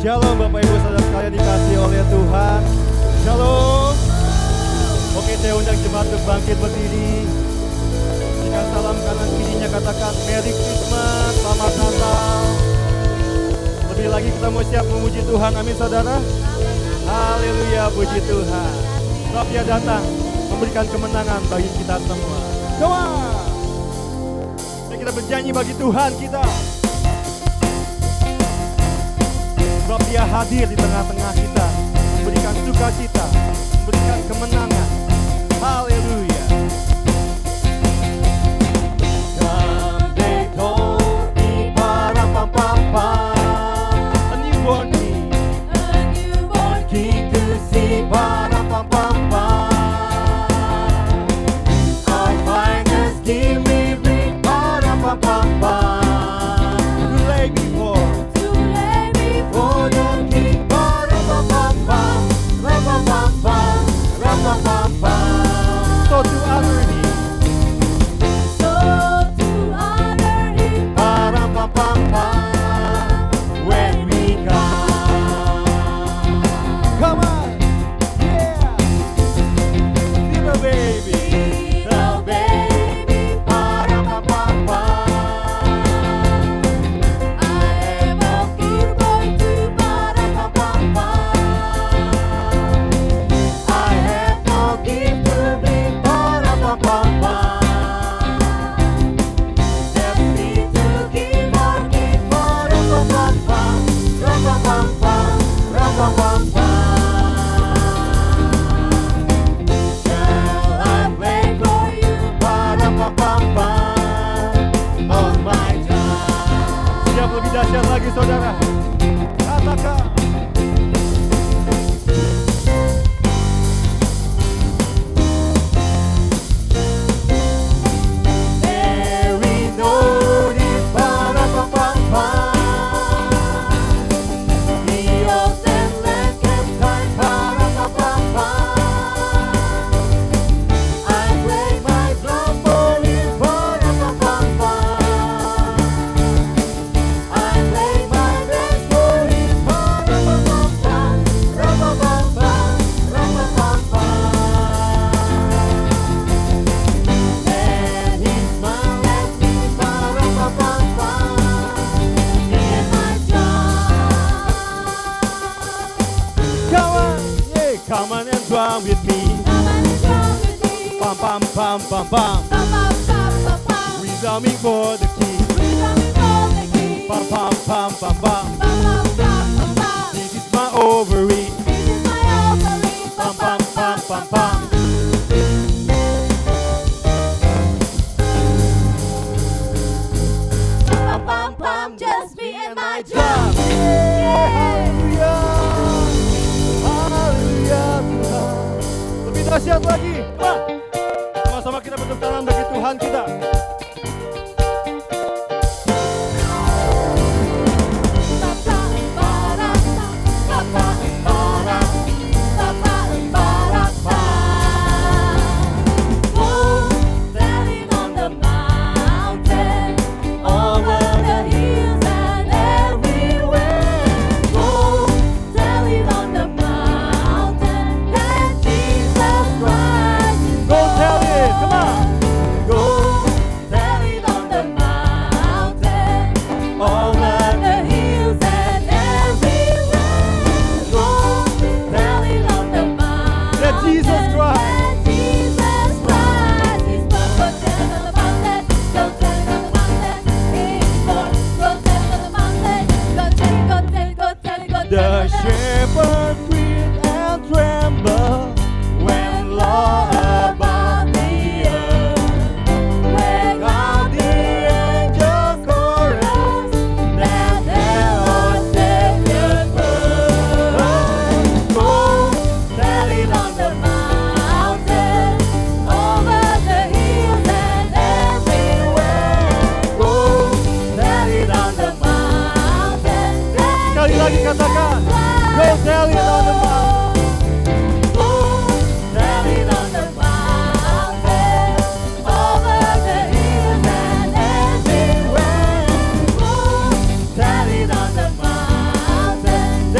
Shalom Bapak Ibu Saudara sekalian dikasihi oleh Tuhan. Shalom. Oke, saya undang jemaat untuk bangkit berdiri. Jika salam kanan kirinya katakan Merry Christmas, Selamat Natal. Lebih lagi kita mau siap memuji Tuhan, amin saudara. Haleluya, puji Tuhan. Sebab Dia datang memberikan kemenangan bagi kita semua. Come on. Mari kita bernyanyi bagi Tuhan kita. Sebab Dia hadir di tengah-tengah kita, memberikan sukacita, memberikan kemenangan. Haleluya. Come back home, Iparapapapa. A newborn king to see, Iparapapapa. Our finest gift we bring, Iparapapapa. To lay before the king, Iparapapapa. Rapapapa, rapapapa. So to honor Him, Parapapapa, when we come. Come on, yeah. Little baby, Parapapapa. I am a good boy to Parapapapa. I have no gift to bring, Parapapapa. Just me to give or give, Parapapapa. Rapapapa, rapapapa. Shall I wait for you, Parapapapa, on my time? Siap lebih dahsyat lagi saudara. Katakan. Mary noticed Parapapapa. Dios en la que está Parapapapa. I play my drum for you, Parapapapa. I play my dance for you, Parapapapa. Rapapapa, rapapapa. And He smiled at me, Parapapapa. Me and my drum. Come on, yeah, come on and drum with me. Pam pam pam pam pam. Resounding for the King. Pam pam pam pam pam. This is my ovary. Pam pam pam pam pam. Just me and my Drum. Haleluya. Haleluya Tuhan. Lebih dahsyat lagi. Wah. Sama-sama kita bertepuk tangan bagi Tuhan kita. Standing on the mountain, over the hills and everywhere. Standing on the mountain, that Jesus Christ is Go tell it. Come on. Go tell it on the mountain, over the hills and everywhere. Go tell it on the mountain, That Jesus Christ. that Jesus Christ is born. Go tell it on the mountain, go tell it on the mountain, He's born. Go tell it on the mountain, go tell it, go tell it, go tell it, go tell it. The shepherd queen and tremble when Lord above the earth. When Come the angels chorus that there was Savior's birth. Go Tell it on the mountain, over the hills and everywhere. Go Tell it on the mountain, Sekali lagi katakan. Go tell it on the mountain. Go tell it on the mountain, over the hills and everywhere. Go tell it on the mountain,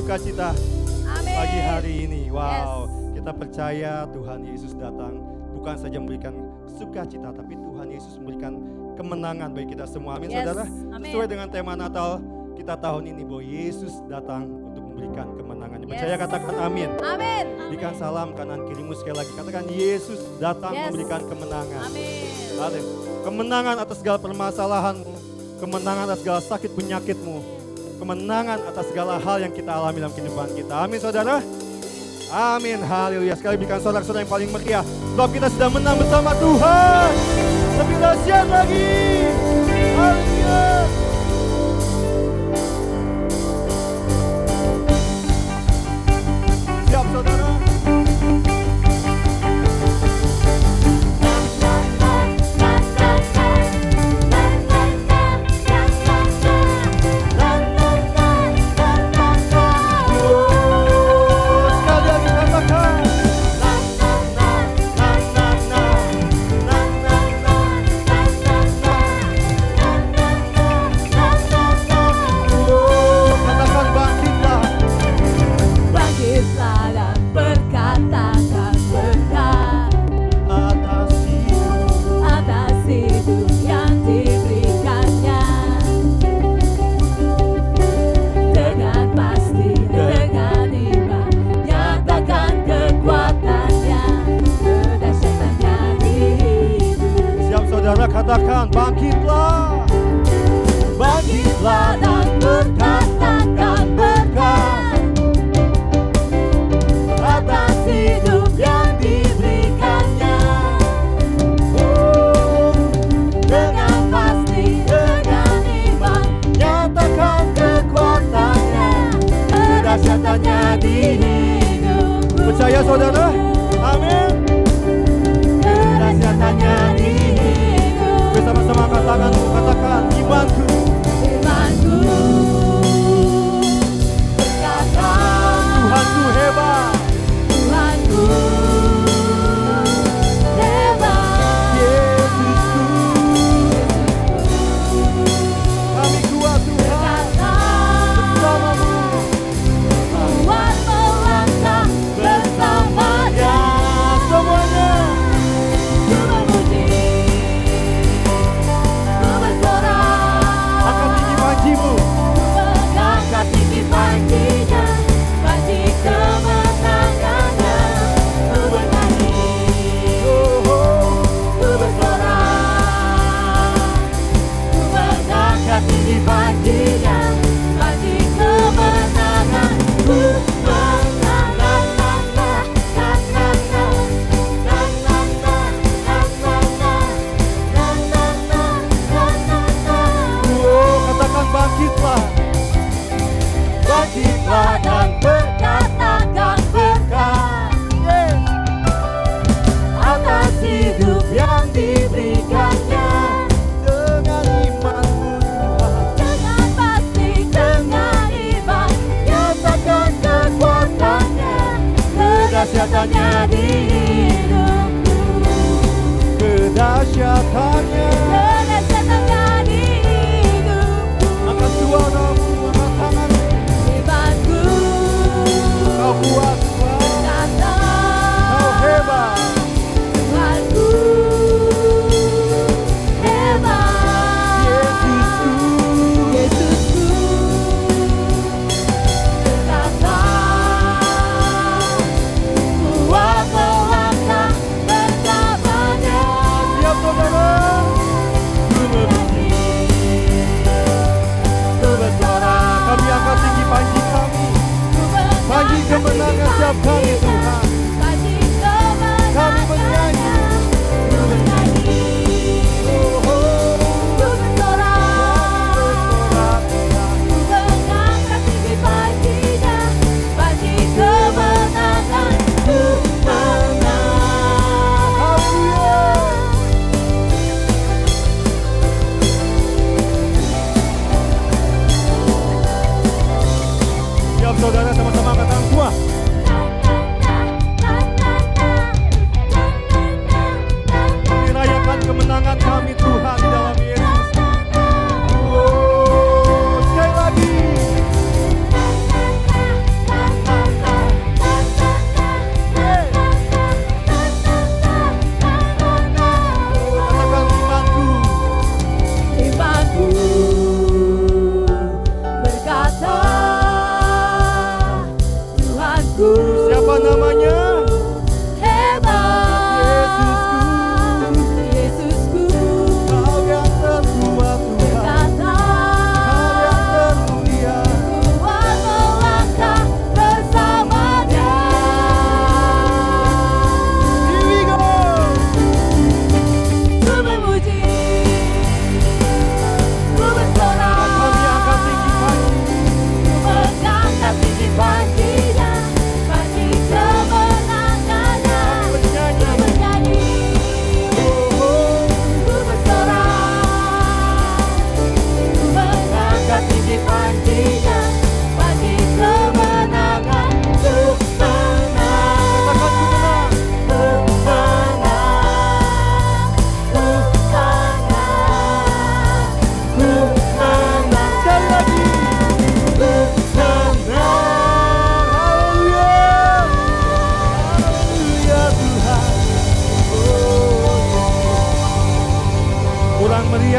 sukacita Amin. pagi hari ini. Wow, kita percaya Tuhan Yesus datang bukan saja memberikan sukacita, tapi Tuhan Yesus memberikan kemenangan bagi kita semua. Amin, Yes, saudara. amin. Sesuai dengan tema Natal kita tahun ini, bahwa Yesus datang untuk memberikan kemenangan. Percaya, katakan amin. Amin. Berikan salam kanan kirimu sekali lagi. Katakan Yesus datang Yes. memberikan kemenangan. Amin. Amin. Kemenangan atas segala permasalahanmu, kemenangan atas segala sakit penyakitmu, kemenangan atas segala hal yang kita alami dalam kehidupan kita. Amin, saudara. Amin, haleluya. Sekali berikan sorak-sorak yang paling meriah. Sebab kita sudah menang bersama Tuhan. Lebih dahsyat lagi. Haleluya. Siap, saudara. Sekali lagi katakan. Katakan bangkitlah. Bangkitlah dan berkatakan berkat Atas hidup. atas hidup yang diberikannya. Dengan pasti, dengan iman, nyatakan kekuatannya, kedahsyatannya di hidup. Siap, saudara, katakan bangkitlah. Bangkitlah dan berkatakan berkat atas hidup yang diberikannya. Dengan pasti, dengan iman, nyatakan kekuatannya, kedahsyatannya di hidupku. Percaya, saudara? Amin. Kedahsyatannya di hidupku. Bersama-sama angkat tanganmu, katakan imanku. Imanku berkata, Tuhanku hebat. Tuhanku hebat. Yesusku, kami kuat Tuhan. Berkata, Bersamamu. kuat melangkah bersamanya. Semuanya. Ku memuji, ku bersorak, Angkat tinggi panjimu. mengangkat tinggi panjinya, panji kemenangannya. Ku bernyanyi, ku bersorak, ku mengangkat tinggi panjinya, panji kemenangan. Ku Katakan bangkitlah. bangkitlah dan berkatakan berkat atas hidup yang diberikannya. Dengan imanmu Tuhan. Dengan pasti, dengan iman, nyatakan kekuatannya, kedahsyatannya di hidupku. Kedahsyatannya. Kedahsyatannya di hidupku. Angkat suaramu, angkat tanganmu. Imanku Kau kuat Tuhan. kata, Kau hebat. Tuhanku hebat. Yesusku. Berkata, kuat melangkah bersamanya. Siap, saudara.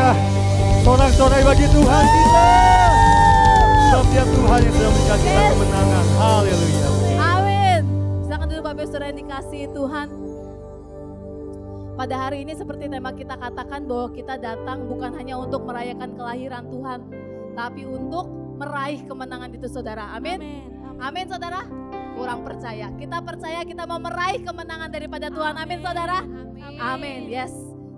haleluya. Sorak-sorai bagi Tuhan kita. Sebab dia Tuhan yang sudah memberikan kita Yes. kemenangan. Haleluya. Amin. Silakan dulu Bapak Ibu Saudara yang dikasihi Tuhan. Pada hari ini seperti tema kita katakan bahwa kita datang bukan hanya untuk merayakan kelahiran Tuhan, tapi untuk meraih kemenangan itu saudara. Amin. Amin saudara. Kurang percaya. Kita percaya kita mau meraih kemenangan daripada Tuhan. Amin saudara. Amin. Yes.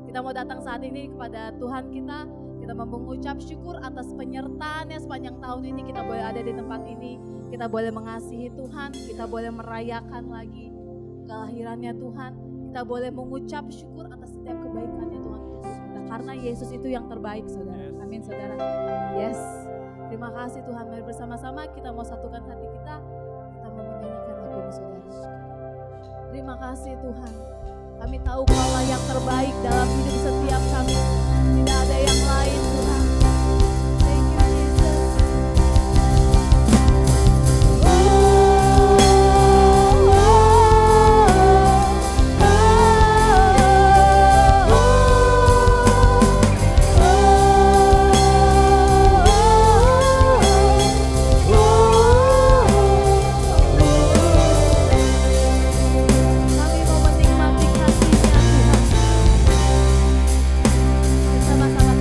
Kita mau datang saat ini kepada Tuhan kita. Kita mau mengucap syukur atas penyertaannya sepanjang tahun ini. Kita boleh ada di tempat ini. Kita boleh mengasihi Tuhan. Kita boleh merayakan lagi kelahirannya Tuhan. Kita boleh mengucap syukur atas setiap kebaikannya Tuhan Yesus. Karena Yesus itu yang terbaik saudara. Amin saudara. Yes. Terima kasih Tuhan. Mari bersama-sama kita mau satukan hati kita. Kita mau menyanyikan lagu ini saudara. Terima kasih Tuhan. Kami tahu Kaulah yang terbaik dalam hidup setiap kami. Tidak ada yang lain Tuhan. Thank you Jesus. Kami mau menikmati kasih-Nya Tuhan. Bersama-sama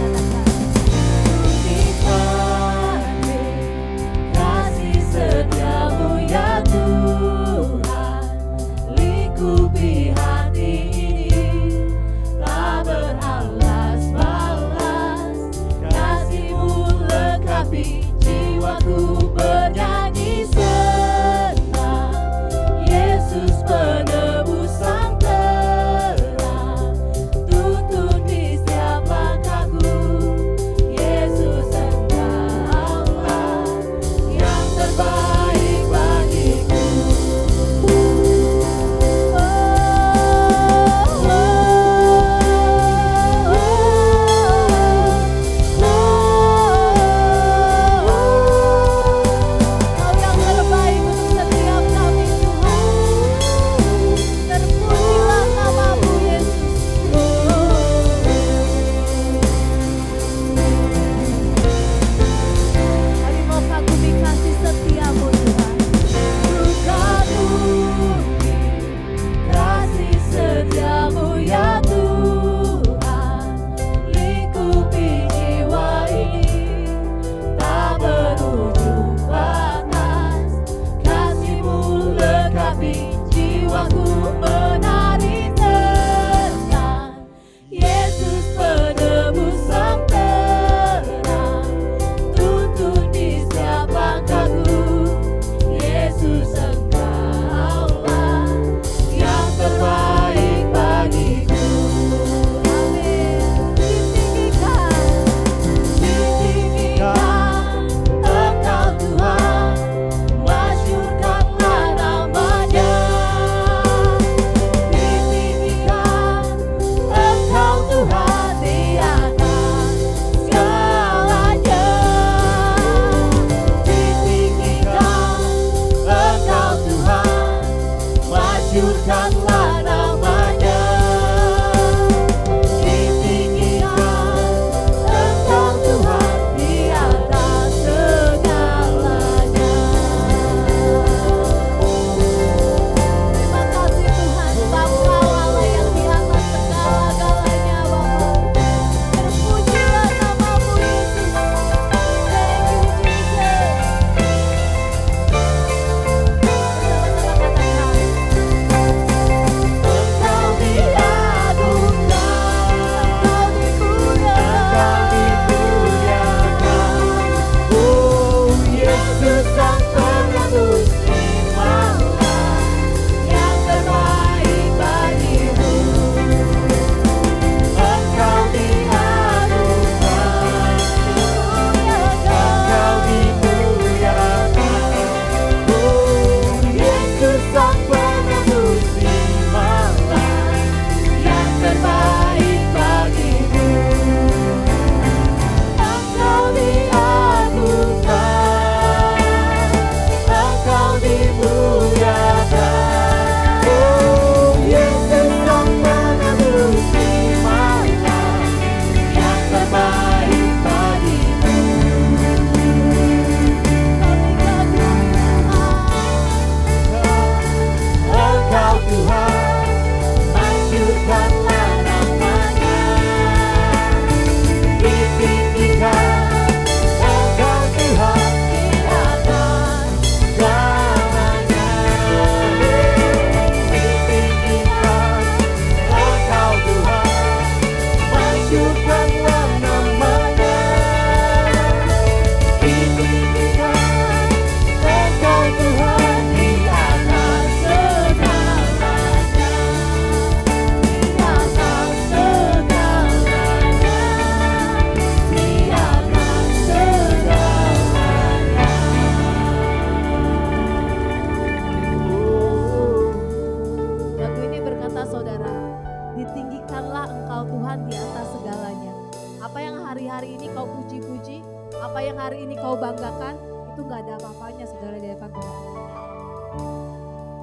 hari ini kau puji-puji, apa yang hari ini kau banggakan, itu gak ada apa-apanya saudara di hadapan Tuhan.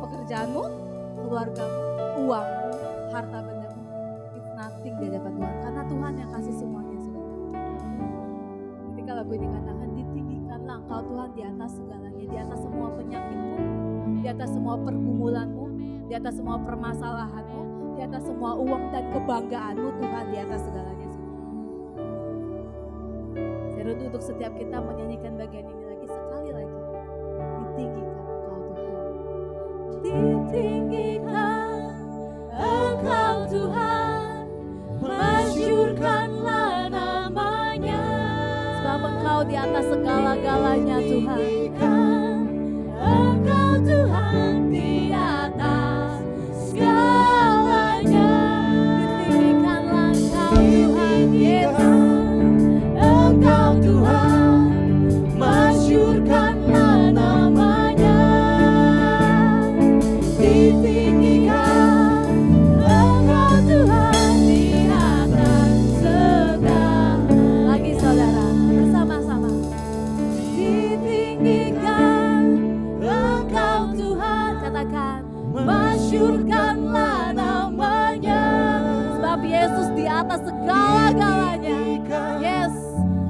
Pekerjaanmu, keluargamu, uangmu, harta bendamu, it's nothing di hadapan Tuhan. Karena Tuhan yang kasih semuanya saudara. Ketika lagu ini katakan, ditinggikanlah engkau Tuhan di atas segalanya, di atas semua penyakitmu, di atas semua pergumulanmu, di atas semua permasalahanmu, di atas semua uang dan kebanggaanmu Tuhan, di atas segalanya. Saya rindu untuk setiap kita menyanyikan bagian ini lagi sekali lagi. Ditinggikan engkau Tuhan. Ditinggikan engkau Tuhan, masyurkanlah namanya. Sebab engkau di atas segala-galanya Tuhan. Engkau Tuhan di atas segalanya. Ditinggikanlah engkau Tuhan Yesus. Engkau Tuhan, masyurkanlah namanya. Ditinggikan engkau Tuhan di atas segala. Lagi saudara, bersama-sama. Ditinggikan engkau Tuhan, katakan, masyurkanlah namanya. Sebab Yesus di atas segala-galanya. Yes,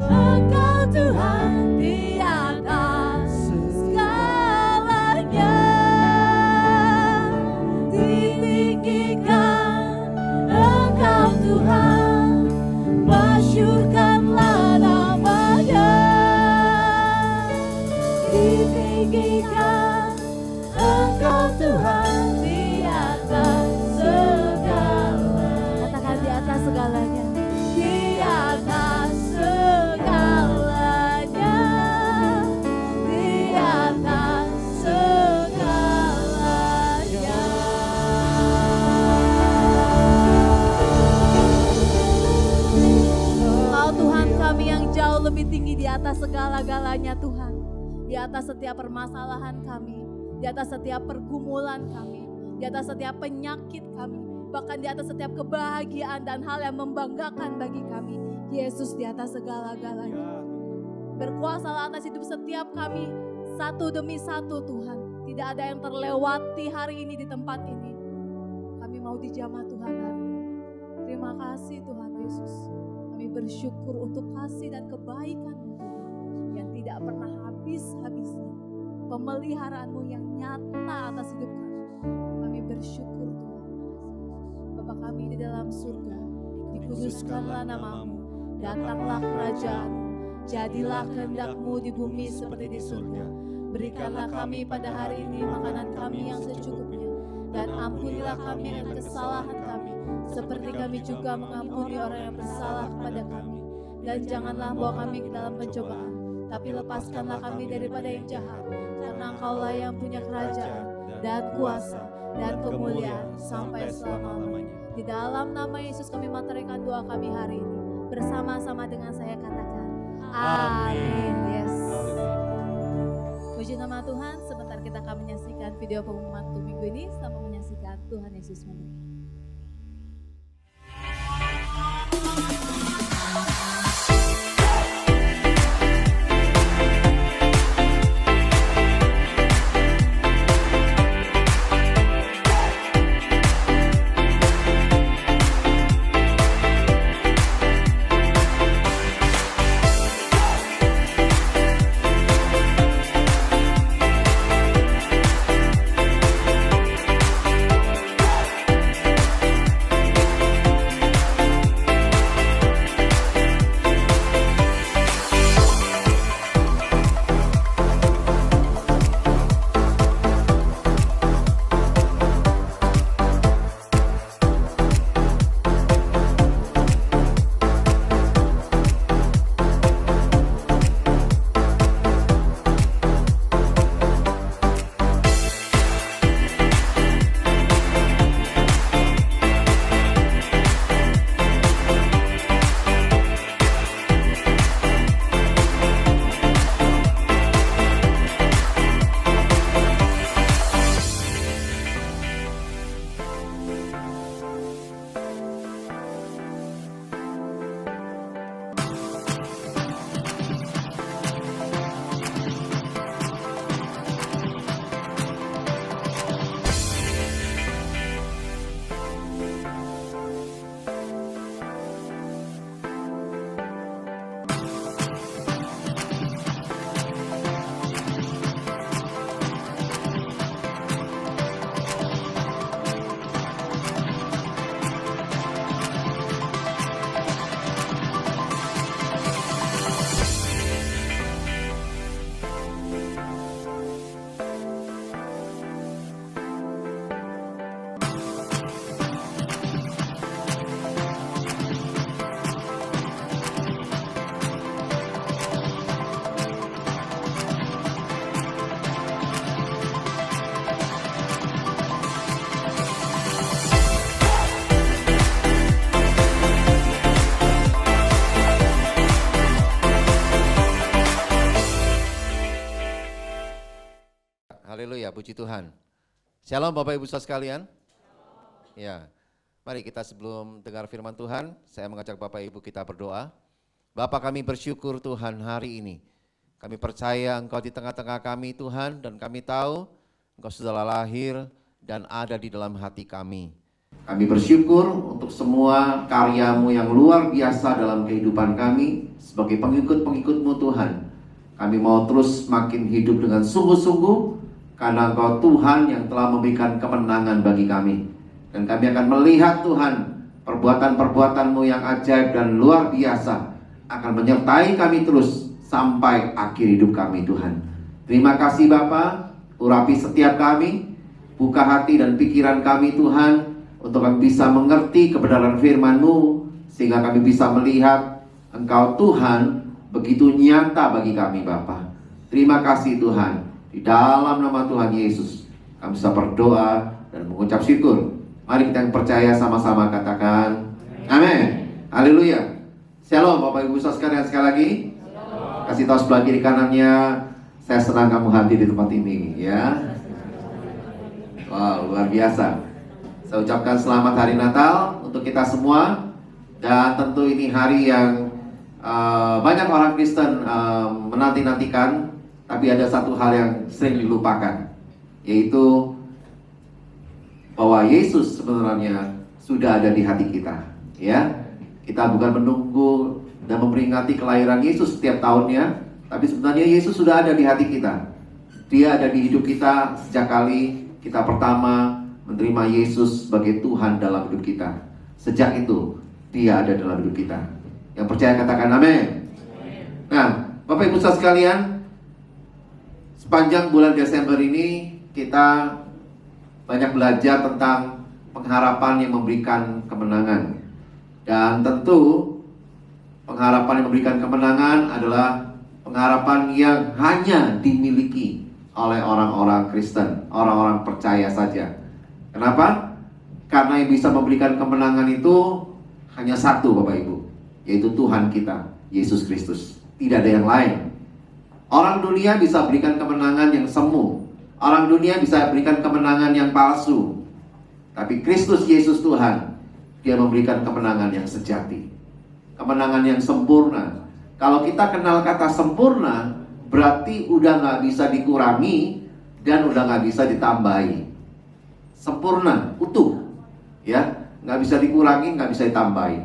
engkau Tuhan di atas segalanya. Ditinggikan engkau Tuhan, masyurkanlah namanya. Ditinggikan engkau Tuhan di atas segala. Katakan di atas segalanya. Di atas segalanya. Di atas segalanya. Engkau Tuhan kami yang jauh lebih tinggi di atas segala-galanya Tuhan. Di atas setiap permasalahan kami, di atas setiap pergumulan kami, di atas setiap penyakit kami, bahkan di atas setiap kebahagiaan dan hal yang membanggakan bagi kami. Yesus di atas segala-galanya. Berkuasalah atas hidup setiap kami, satu demi satu Tuhan. Tidak ada yang terlewati hari ini di tempat ini. Kami mau dijamah Tuhan hari ini. Terima kasih Tuhan Yesus. Kami bersyukur untuk kasih dan kebaikan-Mu Tuhan, yang tidak pernah habis-habisnya. Pemeliharaanmu yang nyata atas hidup kami. Kami bersyukur Tuhan. Bapa kami di dalam surga, dikuduskanlah nama-Mu, datanglah kerajaan-Mu, jadilah kehendak-Mu di bumi seperti di surga. Berikanlah kami pada hari ini makanan kami yang secukupnya, dan ampunilah kami akan kesalahan kami, seperti kami juga mengampuni orang yang bersalah kepada kami. Dan janganlah bawa kami ke dalam pencobaan, tapi lepaskanlah kami daripada yang jahat. Karena Engkau-lah yang punya kerajaan dan kuasa dan kemuliaan sampai selama-lamanya. Di dalam nama Yesus kami materikan doa kami hari ini. Bersama-sama dengan saya katakan, amin. Yes. Puji nama Tuhan, sebentar kita akan menyaksikan video pengumuman untuk minggu ini. Selamat menyaksikan, Tuhan Yesus memberkati. puji Tuhan. Shalom Bapak Ibu Saudara sekalian. Ya, mari kita sebelum dengar firman Tuhan, saya mengajak Bapak Ibu kita berdoa. Bapa, kami bersyukur Tuhan hari ini. Kami percaya Engkau di tengah-tengah kami Tuhan, dan kami tahu Engkau sudah lahir dan ada di dalam hati kami. Kami bersyukur untuk semua karya-Mu yang luar biasa dalam kehidupan kami sebagai pengikut-pengikut-Mu Tuhan. Kami mau terus makin hidup dengan sungguh-sungguh karena Engkau Tuhan yang telah memberikan kemenangan bagi kami. Dan kami akan melihat Tuhan perbuatan-perbuatan-Mu yang ajaib dan luar biasa akan menyertai kami terus sampai akhir hidup kami Tuhan. Terima kasih Bapa, urapi setiap kami, buka hati dan pikiran kami Tuhan, untuk kami bisa mengerti kebenaran firman-Mu, sehingga kami bisa melihat Engkau Tuhan begitu nyata bagi kami Bapa. Terima kasih Tuhan, di dalam nama Tuhan Yesus kami bisa berdoa dan mengucap syukur. Mari kita yang percaya sama-sama katakan amin. Haleluya. Shalom Bapak Ibu Saudara sekalian, sekali lagi kasih tahu sebelah kiri kanannya, saya senang kamu hadir di tempat ini ya. Wow, luar biasa. Saya ucapkan selamat hari Natal untuk kita semua. Dan tentu ini hari yang banyak orang Kristen menanti-nantikan. Tapi ada satu hal yang sering dilupakan, yaitu bahwa Yesus sebenarnya sudah ada di hati kita ya. Kita bukan menunggu dan memperingati kelahiran Yesus setiap tahunnya, tapi sebenarnya Yesus sudah ada di hati kita. Dia ada di hidup kita sejak kali kita pertama menerima Yesus sebagai Tuhan dalam hidup kita. Sejak itu Dia ada dalam hidup kita. Yang percaya katakan amin. Nah, Bapak Ibu Saudara sekalian, sepanjang bulan Desember ini kita banyak belajar tentang pengharapan yang memberikan kemenangan. Dan tentu pengharapan yang memberikan kemenangan adalah pengharapan yang hanya dimiliki oleh orang-orang Kristen, orang-orang percaya saja. Kenapa? Karena yang bisa memberikan kemenangan itu hanya satu Bapak Ibu, yaitu Tuhan kita, Yesus Kristus. Tidak ada yang lain. Orang dunia bisa berikan kemenangan yang semu. Orang dunia bisa berikan kemenangan yang palsu. Tapi Kristus Yesus Tuhan, Dia memberikan kemenangan yang sejati, kemenangan yang sempurna. Kalau kita kenal kata sempurna, berarti udah gak bisa dikurangi dan udah gak bisa ditambahi. Sempurna, utuh, ya, gak bisa dikurangi, gak bisa ditambahi.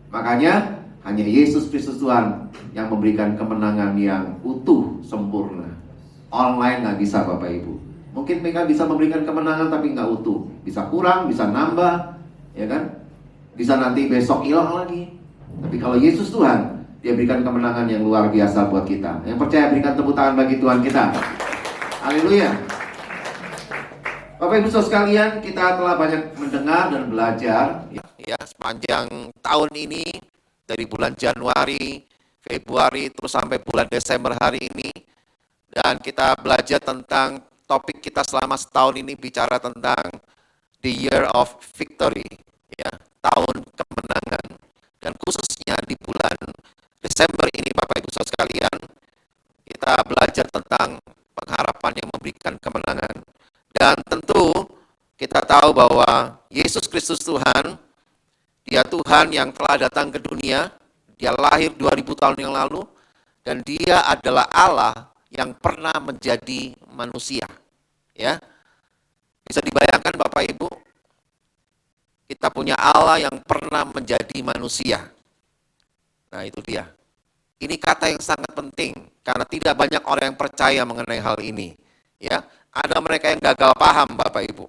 Makanya hanya Yesus Kristus Tuhan yang memberikan kemenangan yang utuh, sempurna. Orang lain gak bisa Bapak Ibu. Mungkin mereka bisa memberikan kemenangan tapi gak utuh. Bisa kurang, bisa nambah, ya kan? Bisa nanti besok hilang lagi. Tapi kalau Yesus Tuhan, Dia berikan kemenangan yang luar biasa buat kita. Yang percaya berikan tepuk tangan bagi Tuhan kita. Haleluya. Bapak Ibu Saudara sekalian, kita telah banyak mendengar dan belajar ya sepanjang tahun ini, dari bulan Januari, Februari, terus sampai bulan Desember hari ini. Dan kita belajar tentang topik kita selama setahun ini, bicara tentang the year of victory, ya, tahun kemenangan. Dan khususnya di bulan Desember ini Bapak Ibu Saudara sekalian, kita belajar tentang pengharapan yang memberikan kemenangan. Dan tentu kita tahu bahwa Yesus Kristus Tuhan, Dia Tuhan yang telah datang ke dunia. Dia lahir 2000 tahun yang lalu, dan Dia adalah Allah yang pernah menjadi manusia. Ya, bisa dibayangkan Bapak Ibu, kita punya Allah yang pernah menjadi manusia. Nah, itu dia. Ini kata yang sangat penting karena tidak banyak orang yang percaya mengenai hal ini. Ya, ada mereka yang gagal paham Bapak Ibu.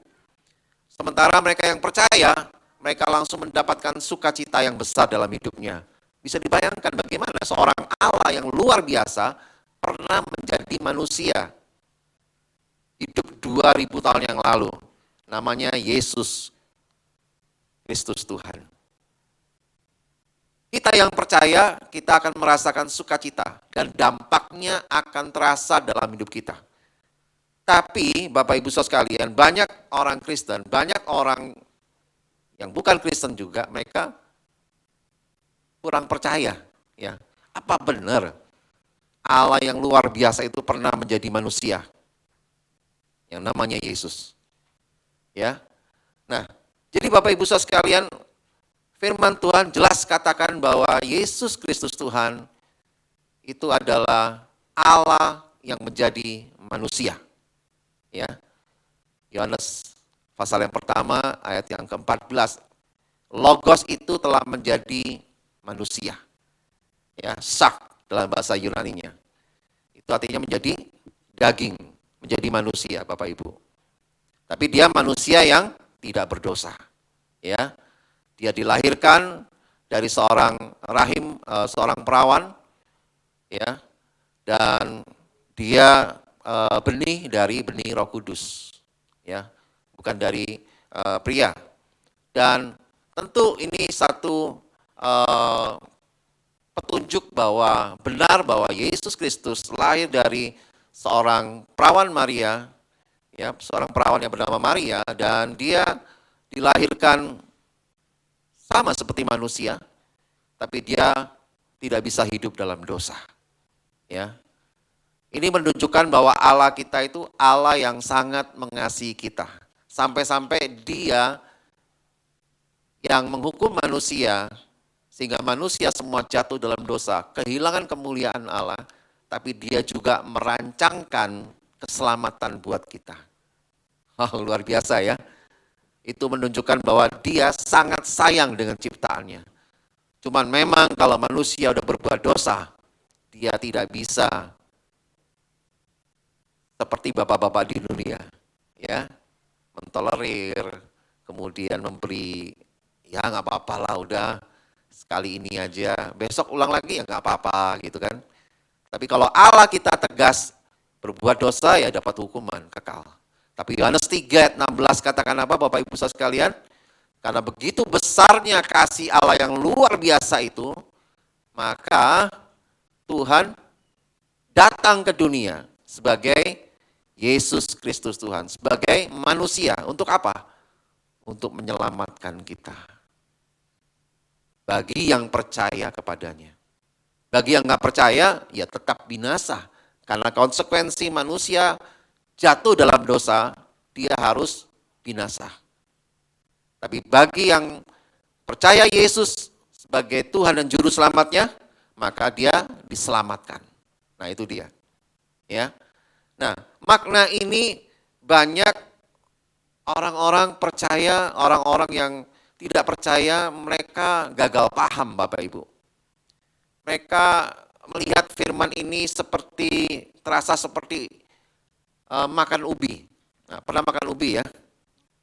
Sementara mereka yang percaya, mereka langsung mendapatkan sukacita yang besar dalam hidupnya. Bisa dibayangkan bagaimana seorang Allah yang luar biasa pernah menjadi manusia. Hidup 2000 tahun yang lalu. Namanya Yesus Kristus Tuhan. Kita yang percaya, kita akan merasakan sukacita dan dampaknya akan terasa dalam hidup kita. Tapi Bapak Ibu Saudara sekalian, banyak orang Kristen, banyak orang yang bukan Kristen juga, mereka kurang percaya. Ya, apa benar Allah yang luar biasa itu pernah menjadi manusia? yang namanya Yesus. Ya. Nah, jadi Bapak Ibu Saudara sekalian, firman Tuhan jelas katakan bahwa Yesus Kristus Tuhan itu adalah Allah yang menjadi manusia. Ya. Yohanes pasal yang pertama ayat yang ke-14. Logos itu telah menjadi manusia. Ya, sak dalam bahasa Yunaninya. Itu artinya menjadi daging, menjadi manusia, Bapak Ibu. Tapi dia manusia yang tidak berdosa. Ya. Dia dilahirkan dari seorang rahim, seorang perawan, ya. Dan dia benih dari benih Roh Kudus. Ya. Bukan dari pria. Dan tentu ini satu petunjuk bahwa benar bahwa Yesus Kristus lahir dari seorang perawan Maria, ya, seorang perawan yang bernama Maria, dan dia dilahirkan sama seperti manusia, tapi dia tidak bisa hidup dalam dosa. Ya. Ini menunjukkan bahwa Allah kita itu Allah yang sangat mengasihi kita. Sampai-sampai dia yang menghukum manusia, sehingga manusia semua jatuh dalam dosa, kehilangan kemuliaan Allah, tapi dia juga merancangkan keselamatan buat kita. Oh, luar biasa ya. Itu menunjukkan bahwa dia sangat sayang dengan ciptaannya. Cuman memang kalau manusia udah berbuat dosa, dia tidak bisa seperti bapak-bapak di dunia, ya, mentolerir, kemudian memberi, ya nggak apa-apa lah, udah sekali ini aja, besok ulang lagi ya nggak apa-apa gitu kan. Tapi kalau Allah kita tegas, berbuat dosa ya dapat hukuman kekal. Tapi Yohanes 3 ayat 16 katakan apa Bapak Ibu Saudara sekalian? Karena begitu besarnya kasih Allah yang luar biasa itu, maka Tuhan datang ke dunia sebagai Yesus Kristus Tuhan, sebagai manusia. Untuk apa? Untuk menyelamatkan kita. Bagi yang percaya kepadanya. Bagi yang nggak percaya, ya tetap binasa. Karena konsekuensi manusia jatuh dalam dosa, dia harus binasa. Tapi bagi yang percaya Yesus sebagai Tuhan dan Juru Selamatnya, maka dia diselamatkan. Nah itu dia. Ya. Nah makna ini banyak orang-orang percaya, orang-orang yang tidak percaya, mereka gagal paham Bapak Ibu. Mereka melihat firman ini seperti, terasa seperti makan ubi. Nah, pernah makan ubi ya?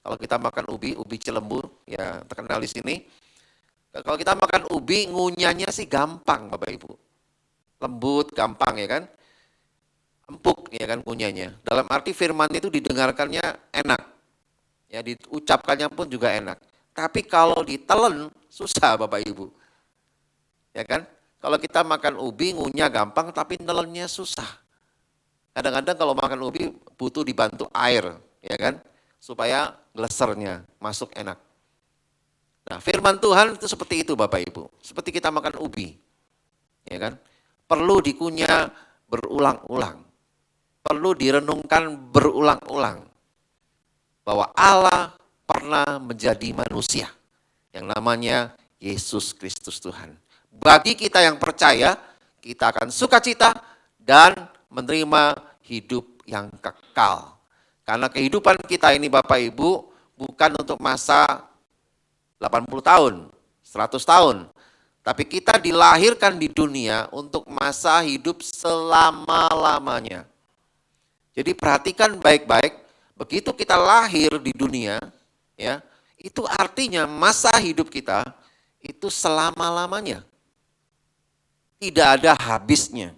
Kalau kita makan ubi Cilembu, ya terkenal di sini. Kalau kita makan ubi, ngunyahnya sih gampang Bapak Ibu. Lembut, gampang ya kan? Empuk ya kan ngunyahnya. Dalam arti firman itu didengarkannya enak. Ya diucapkannya pun juga enak. Tapi kalau ditelan susah Bapak Ibu. Ya kan? Kalau kita makan ubi ngunyah gampang tapi nelennya susah. Kadang-kadang kalau makan ubi butuh dibantu air, ya kan? Supaya glesernya masuk enak. Nah, firman Tuhan itu seperti itu Bapak Ibu. Seperti kita makan ubi. Ya kan? Perlu dikunyah berulang-ulang. Perlu direnungkan berulang-ulang. Bahwa Allah pernah menjadi manusia yang namanya Yesus Kristus Tuhan. Bagi kita yang percaya, kita akan sukacita dan menerima hidup yang kekal. Karena kehidupan kita ini Bapak Ibu bukan untuk masa 80 tahun, 100 tahun. Tapi kita dilahirkan di dunia untuk masa hidup selama-lamanya. Jadi perhatikan baik-baik. Begitu kita lahir di dunia, ya, itu artinya masa hidup kita itu selama-lamanya. Tidak ada habisnya.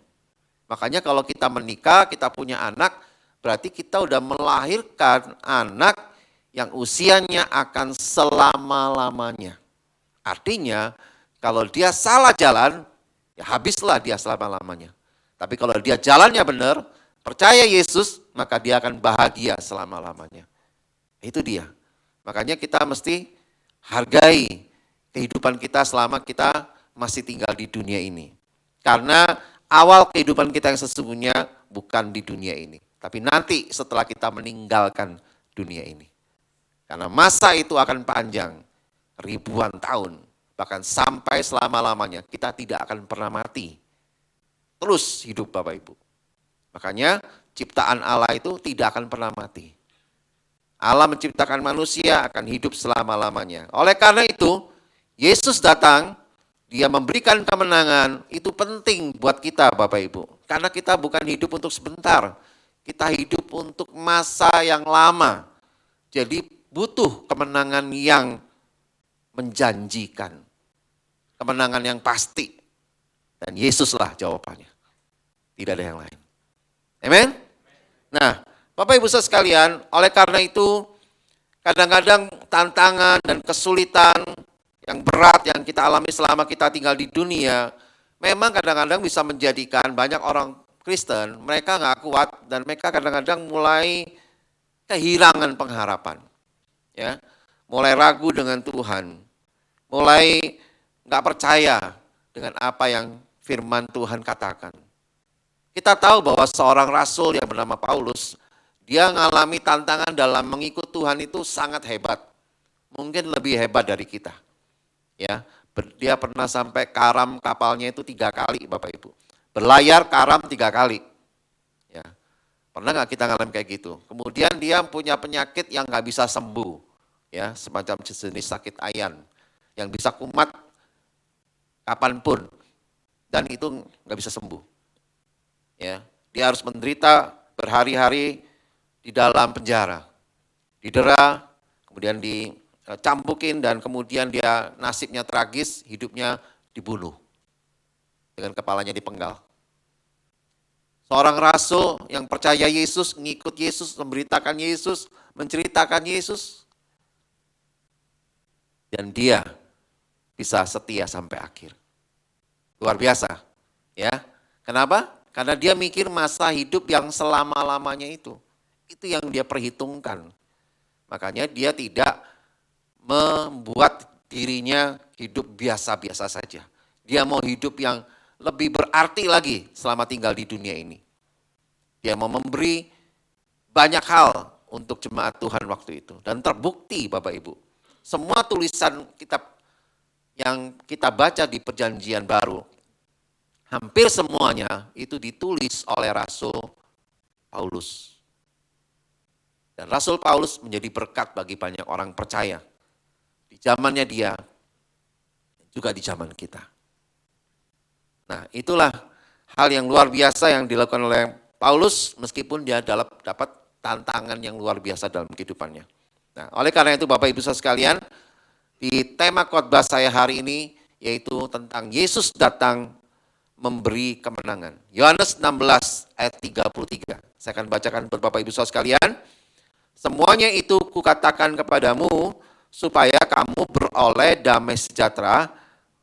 Makanya kalau kita menikah, kita punya anak, berarti kita udah melahirkan anak yang usianya akan selama-lamanya. Artinya kalau dia salah jalan, ya habislah dia selama-lamanya. Tapi kalau dia jalannya benar, percaya Yesus, maka dia akan bahagia selama-lamanya. Itu dia. Makanya kita mesti hargai kehidupan kita selama kita masih tinggal di dunia ini. Karena awal kehidupan kita yang sesungguhnya bukan di dunia ini, tapi nanti setelah kita meninggalkan dunia ini. Karena masa itu akan panjang, ribuan tahun, bahkan sampai selama-lamanya kita tidak akan pernah mati. Terus hidup Bapak Ibu. Makanya ciptaan Allah itu tidak akan pernah mati. Allah menciptakan manusia akan hidup selama-lamanya. Oleh karena itu, Yesus datang, dia memberikan kemenangan, itu penting buat kita Bapak Ibu. Karena kita bukan hidup untuk sebentar, kita hidup untuk masa yang lama. Jadi butuh kemenangan yang menjanjikan, kemenangan yang pasti. Dan Yesuslah jawabannya, tidak ada yang lain. Amin? Nah, Bapak Ibu saudara sekalian, oleh karena itu kadang-kadang tantangan dan kesulitan yang berat yang kita alami selama kita tinggal di dunia, memang kadang-kadang bisa menjadikan banyak orang Kristen, mereka nggak kuat dan mereka kadang-kadang mulai kehilangan pengharapan. Ya, mulai ragu dengan Tuhan, mulai nggak percaya dengan apa yang firman Tuhan katakan. Kita tahu bahwa seorang rasul yang bernama Paulus, dia mengalami tantangan dalam mengikut Tuhan itu sangat hebat. Mungkin lebih hebat dari kita. Ya, dia pernah sampai karam kapalnya itu 3 kali Bapak Ibu. Berlayar karam 3 kali. Ya, pernah nggak kita ngalamin kayak gitu? Kemudian dia punya penyakit yang nggak bisa sembuh. Ya, semacam jenis sakit ayan. Yang bisa kumat kapanpun. Dan itu nggak bisa sembuh. Ya, dia harus menderita berhari-hari di dalam penjara, didera, kemudian dicambukin dan kemudian dia nasibnya tragis, hidupnya dibunuh dengan kepalanya dipenggal. Seorang rasul yang percaya Yesus, ngikut Yesus, memberitakan Yesus, menceritakan Yesus, dan dia bisa setia sampai akhir. Luar biasa, ya. Kenapa? Karena dia mikir masa hidup yang selama-lamanya itu yang dia perhitungkan. Makanya dia tidak membuat dirinya hidup biasa-biasa saja. Dia mau hidup yang lebih berarti lagi selama tinggal di dunia ini. Dia mau memberi banyak hal untuk jemaat Tuhan waktu itu. Dan terbukti Bapak Ibu, semua tulisan kitab yang kita baca di Perjanjian Baru, hampir semuanya itu ditulis oleh Rasul Paulus. Dan Rasul Paulus menjadi berkat bagi banyak orang percaya. Di zamannya dia, juga di zaman kita. Nah, itulah hal yang luar biasa yang dilakukan oleh Paulus, meskipun dia dapat tantangan yang luar biasa dalam kehidupannya. Nah, oleh karena itu Bapak Ibu saudara sekalian, di tema khotbah saya hari ini, yaitu tentang Yesus datang memberi kemenangan. Yohanes 16 ayat 33. Saya akan bacakan buat Bapak Ibu saudara sekalian. Semuanya itu kukatakan kepadamu supaya kamu beroleh damai sejahtera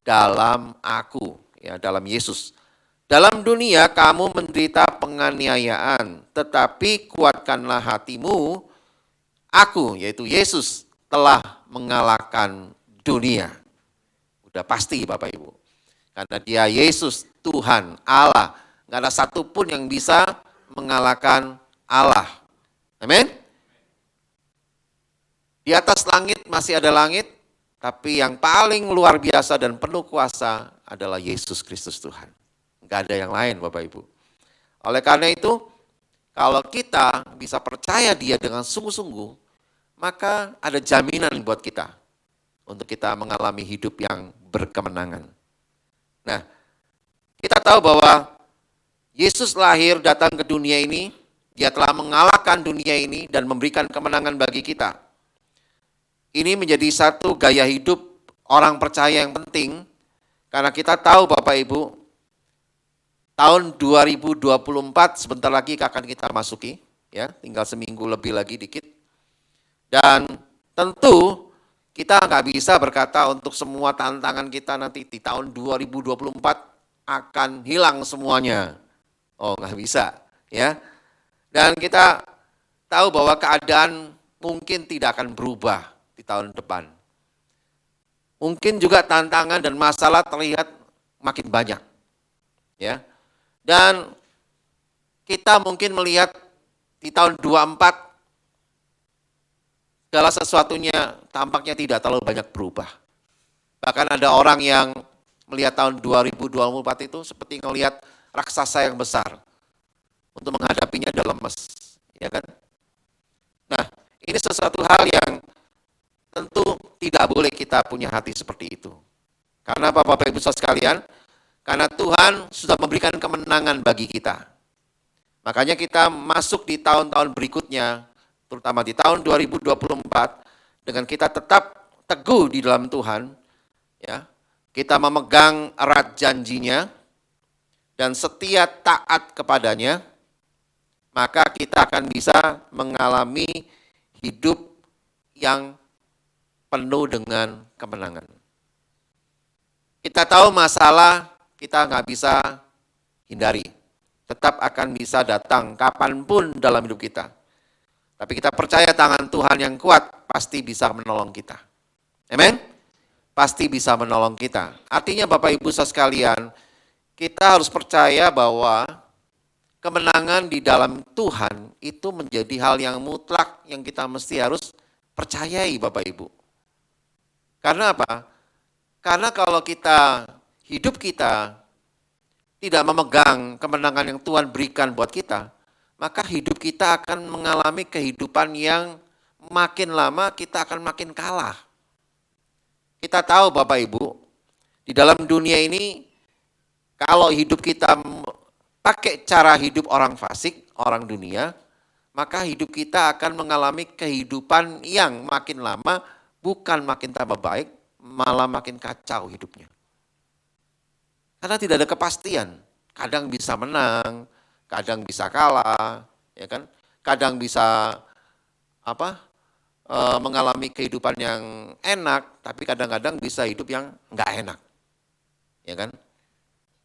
dalam aku, ya, dalam Yesus. Dalam dunia kamu menderita penganiayaan, tetapi kuatkanlah hatimu, aku, yaitu Yesus, telah mengalahkan dunia. Udah pasti Bapak Ibu. Karena dia Yesus, Tuhan, Allah. Nggak ada satupun yang bisa mengalahkan Allah. Amin. Di atas langit masih ada langit, tapi yang paling luar biasa dan penuh kuasa adalah Yesus Kristus Tuhan. Enggak ada yang lain Bapak Ibu. Oleh karena itu, kalau kita bisa percaya dia dengan sungguh-sungguh, maka ada jaminan buat kita untuk kita mengalami hidup yang berkemenangan. Nah, kita tahu bahwa Yesus lahir datang ke dunia ini, dia telah mengalahkan dunia ini dan memberikan kemenangan bagi kita. Ini menjadi satu gaya hidup orang percaya yang penting, karena kita tahu Bapak Ibu, tahun 2024 sebentar lagi akan kita masuki, ya, tinggal seminggu lebih lagi dikit. Dan tentu kita nggak bisa berkata untuk semua tantangan kita nanti di tahun 2024 akan hilang semuanya. Oh, nggak bisa, ya. Dan kita tahu bahwa keadaan mungkin tidak akan berubah di tahun depan. Mungkin juga tantangan dan masalah terlihat makin banyak. Ya. Dan kita mungkin melihat di tahun 24 segala sesuatunya tampaknya tidak terlalu banyak berubah. Bahkan ada orang yang melihat tahun 2024 itu seperti melihat raksasa yang besar. Untuk menghadapinya adalah lemes, ya kan? Nah, ini sesuatu hal yang tentu tidak boleh kita punya hati seperti itu. Karena Bapak Ibu Saudara sekalian, karena Tuhan sudah memberikan kemenangan bagi kita. Makanya kita masuk di tahun-tahun berikutnya, terutama di tahun 2024, dengan kita tetap teguh di dalam Tuhan, ya, kita memegang erat janjinya, dan setia taat kepadanya, maka kita akan bisa mengalami hidup yang penuh dengan kemenangan. Kita tahu masalah kita nggak bisa hindari. Tetap akan bisa datang kapanpun dalam hidup kita. Tapi kita percaya tangan Tuhan yang kuat pasti bisa menolong kita. Amin? Pasti bisa menolong kita. Artinya Bapak Ibu saudara sekalian, kita harus percaya bahwa kemenangan di dalam Tuhan itu menjadi hal yang mutlak yang kita mesti harus percayai Bapak Ibu. Karena apa? Karena kalau hidup kita tidak memegang kemenangan yang Tuhan berikan buat kita, maka hidup kita akan mengalami kehidupan yang makin lama kita akan makin kalah. Kita tahu Bapak Ibu, di dalam dunia ini kalau hidup kita pakai cara hidup orang fasik, orang dunia, maka hidup kita akan mengalami kehidupan yang makin lama bukan makin tambah baik, malah makin kacau hidupnya. Karena tidak ada kepastian, kadang bisa menang, kadang bisa kalah, ya kan? Kadang bisa mengalami kehidupan yang enak, tapi kadang-kadang bisa hidup yang enggak enak, ya kan?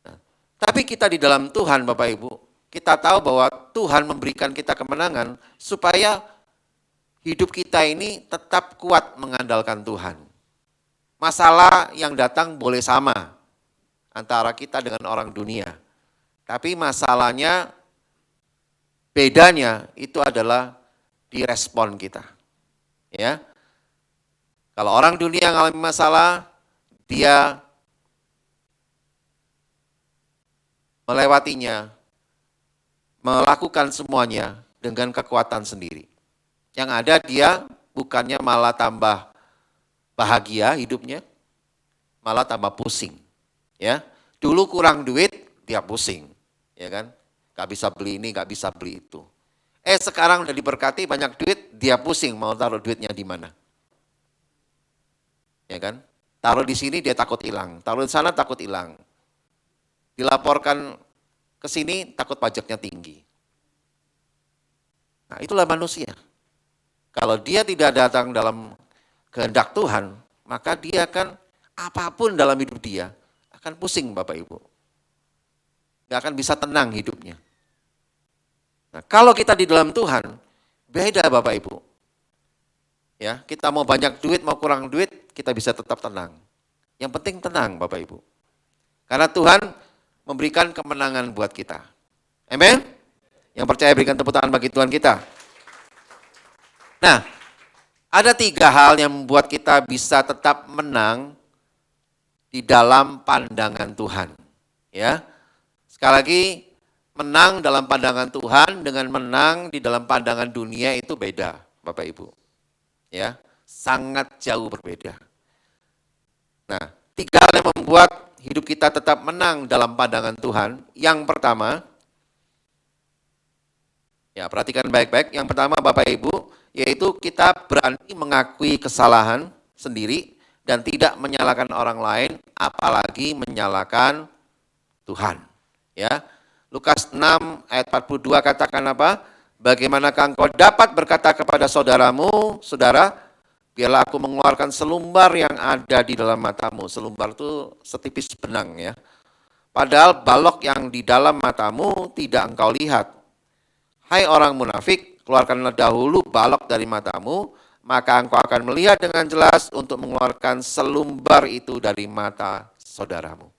Nah, tapi kita di dalam Tuhan, Bapak Ibu, kita tahu bahwa Tuhan memberikan kita kemenangan supaya hidup kita ini tetap kuat mengandalkan Tuhan. Masalah yang datang boleh sama antara kita dengan orang dunia. Tapi masalahnya, bedanya itu adalah di respon kita. Ya. Kalau orang dunia mengalami masalah, dia melewatinya, melakukan semuanya dengan kekuatan sendiri. Yang ada dia bukannya malah tambah bahagia hidupnya, malah tambah pusing. Ya, dulu kurang duit, dia pusing, ya kan? Gak bisa beli ini, gak bisa beli itu. Sekarang udah diberkati banyak duit, dia pusing mau taruh duitnya di mana, ya kan? Taruh di sini dia takut hilang, taruh di sana takut hilang, dilaporkan ke sini takut pajaknya tinggi. Nah, itulah manusia. Kalau dia tidak datang dalam kehendak Tuhan, maka dia akan apapun dalam hidup dia akan pusing Bapak Ibu. Gak akan bisa tenang hidupnya. Nah, kalau kita di dalam Tuhan, beda Bapak Ibu. Ya, kita mau banyak duit, mau kurang duit, kita bisa tetap tenang. Yang penting tenang Bapak Ibu. Karena Tuhan memberikan kemenangan buat kita. Amin? Yang percaya berikan tepuk tangan bagi Tuhan kita. Nah, ada 3 hal yang membuat kita bisa tetap menang di dalam pandangan Tuhan. Ya. Sekali lagi, menang dalam pandangan Tuhan dengan menang di dalam pandangan dunia itu beda, Bapak Ibu. Ya, sangat jauh berbeda. Nah, 3 hal yang membuat hidup kita tetap menang dalam pandangan Tuhan. Yang pertama, ya perhatikan baik-baik. Yang pertama Bapak Ibu, yaitu kita berani mengakui kesalahan sendiri dan tidak menyalahkan orang lain, apalagi menyalahkan Tuhan. Ya, Lukas 6 ayat 42 katakan apa? Bagaimanakah engkau dapat berkata kepada saudaramu, saudara, biarlah aku mengeluarkan selumbar yang ada di dalam matamu. Selumbar itu setipis benang ya. Padahal balok yang di dalam matamu tidak engkau lihat. Hai orang munafik, keluarkanlah dahulu balok dari matamu, maka engkau akan melihat dengan jelas untuk mengeluarkan selumbar itu dari mata saudaramu.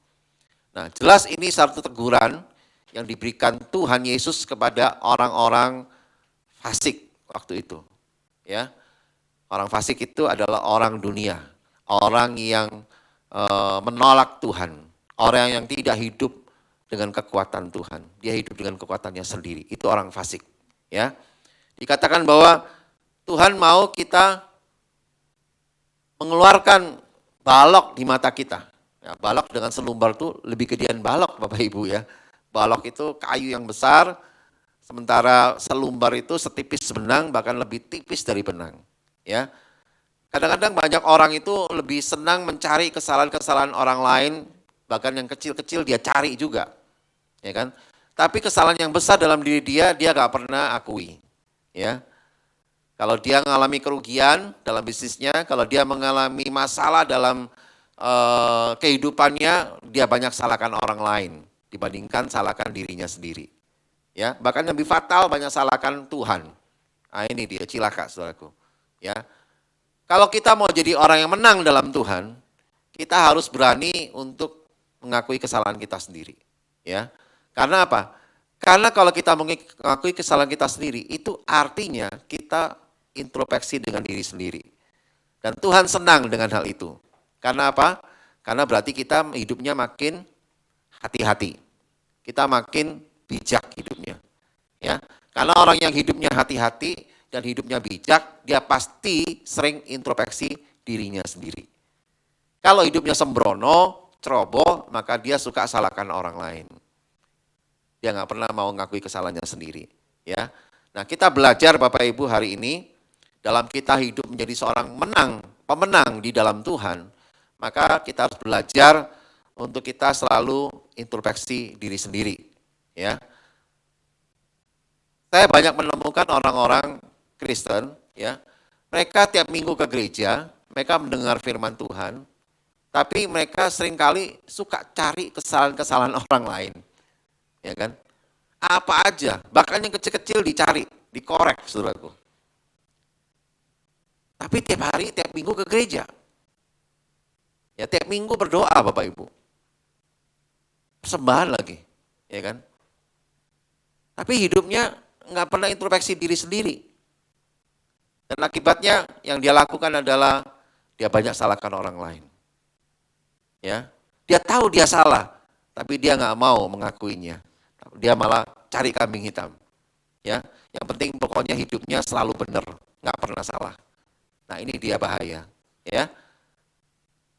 Nah, jelas ini satu teguran yang diberikan Tuhan Yesus kepada orang-orang fasik waktu itu. Ya, orang fasik itu adalah orang dunia, orang yang menolak Tuhan, orang yang tidak hidup dengan kekuatan Tuhan, dia hidup dengan kekuatannya sendiri. Itu orang fasik. Ya, dikatakan bahwa Tuhan mau kita mengeluarkan balok di mata kita. Ya, balok dengan selumbar itu lebih gedean balok Bapak Ibu ya. Balok itu kayu yang besar, sementara selumbar itu setipis benang, bahkan lebih tipis dari benang. Ya, kadang-kadang banyak orang itu lebih senang mencari kesalahan-kesalahan orang lain, bahkan yang kecil-kecil dia cari juga, ya kan? Tapi kesalahan yang besar dalam diri dia gak pernah akui, ya. Kalau dia mengalami kerugian dalam bisnisnya, kalau dia mengalami masalah dalam kehidupannya, dia banyak salahkan orang lain dibandingkan salahkan dirinya sendiri. Ya, bahkan yang lebih fatal banyak salahkan Tuhan. Nah, ini dia cilaka saudaraku. Ya. Kalau kita mau jadi orang yang menang dalam Tuhan, kita harus berani untuk mengakui kesalahan kita sendiri. Ya. Karena apa? Karena kalau kita mengakui kesalahan kita sendiri, itu artinya kita introspeksi dengan diri sendiri. Dan Tuhan senang dengan hal itu. Karena apa? Karena berarti kita hidupnya makin hati-hati. Kita makin bijak hidupnya. Ya. Karena orang yang hidupnya hati-hati dan hidupnya bijak, dia pasti sering introspeksi dirinya sendiri. Kalau hidupnya sembrono, ceroboh, maka dia suka salahkan orang lain. Dia nggak pernah mau ngakui kesalahannya sendiri. Ya. Nah, kita belajar Bapak Ibu hari ini, dalam kita hidup menjadi seorang pemenang di dalam Tuhan, maka kita harus belajar untuk kita selalu introspeksi diri sendiri. Ya. Saya banyak menemukan orang-orang Kristen, ya, mereka tiap minggu ke gereja, mereka mendengar firman Tuhan, tapi mereka seringkali suka cari kesalahan-kesalahan orang lain. Ya kan? Apa aja, bahkan yang kecil-kecil dicari, dikorek saudaraku. Tapi tiap hari, tiap minggu ke gereja. Ya, tiap minggu berdoa Bapak Ibu. Persembahan lagi, ya kan? Tapi hidupnya nggak pernah introspeksi diri sendiri. Dan akibatnya yang dia lakukan adalah dia banyak salahkan orang lain. Ya, dia tahu dia salah, tapi dia nggak mau mengakuinya. Dia malah cari kambing hitam. Ya, yang penting pokoknya hidupnya selalu benar, nggak pernah salah. Nah, ini dia bahaya. Ya,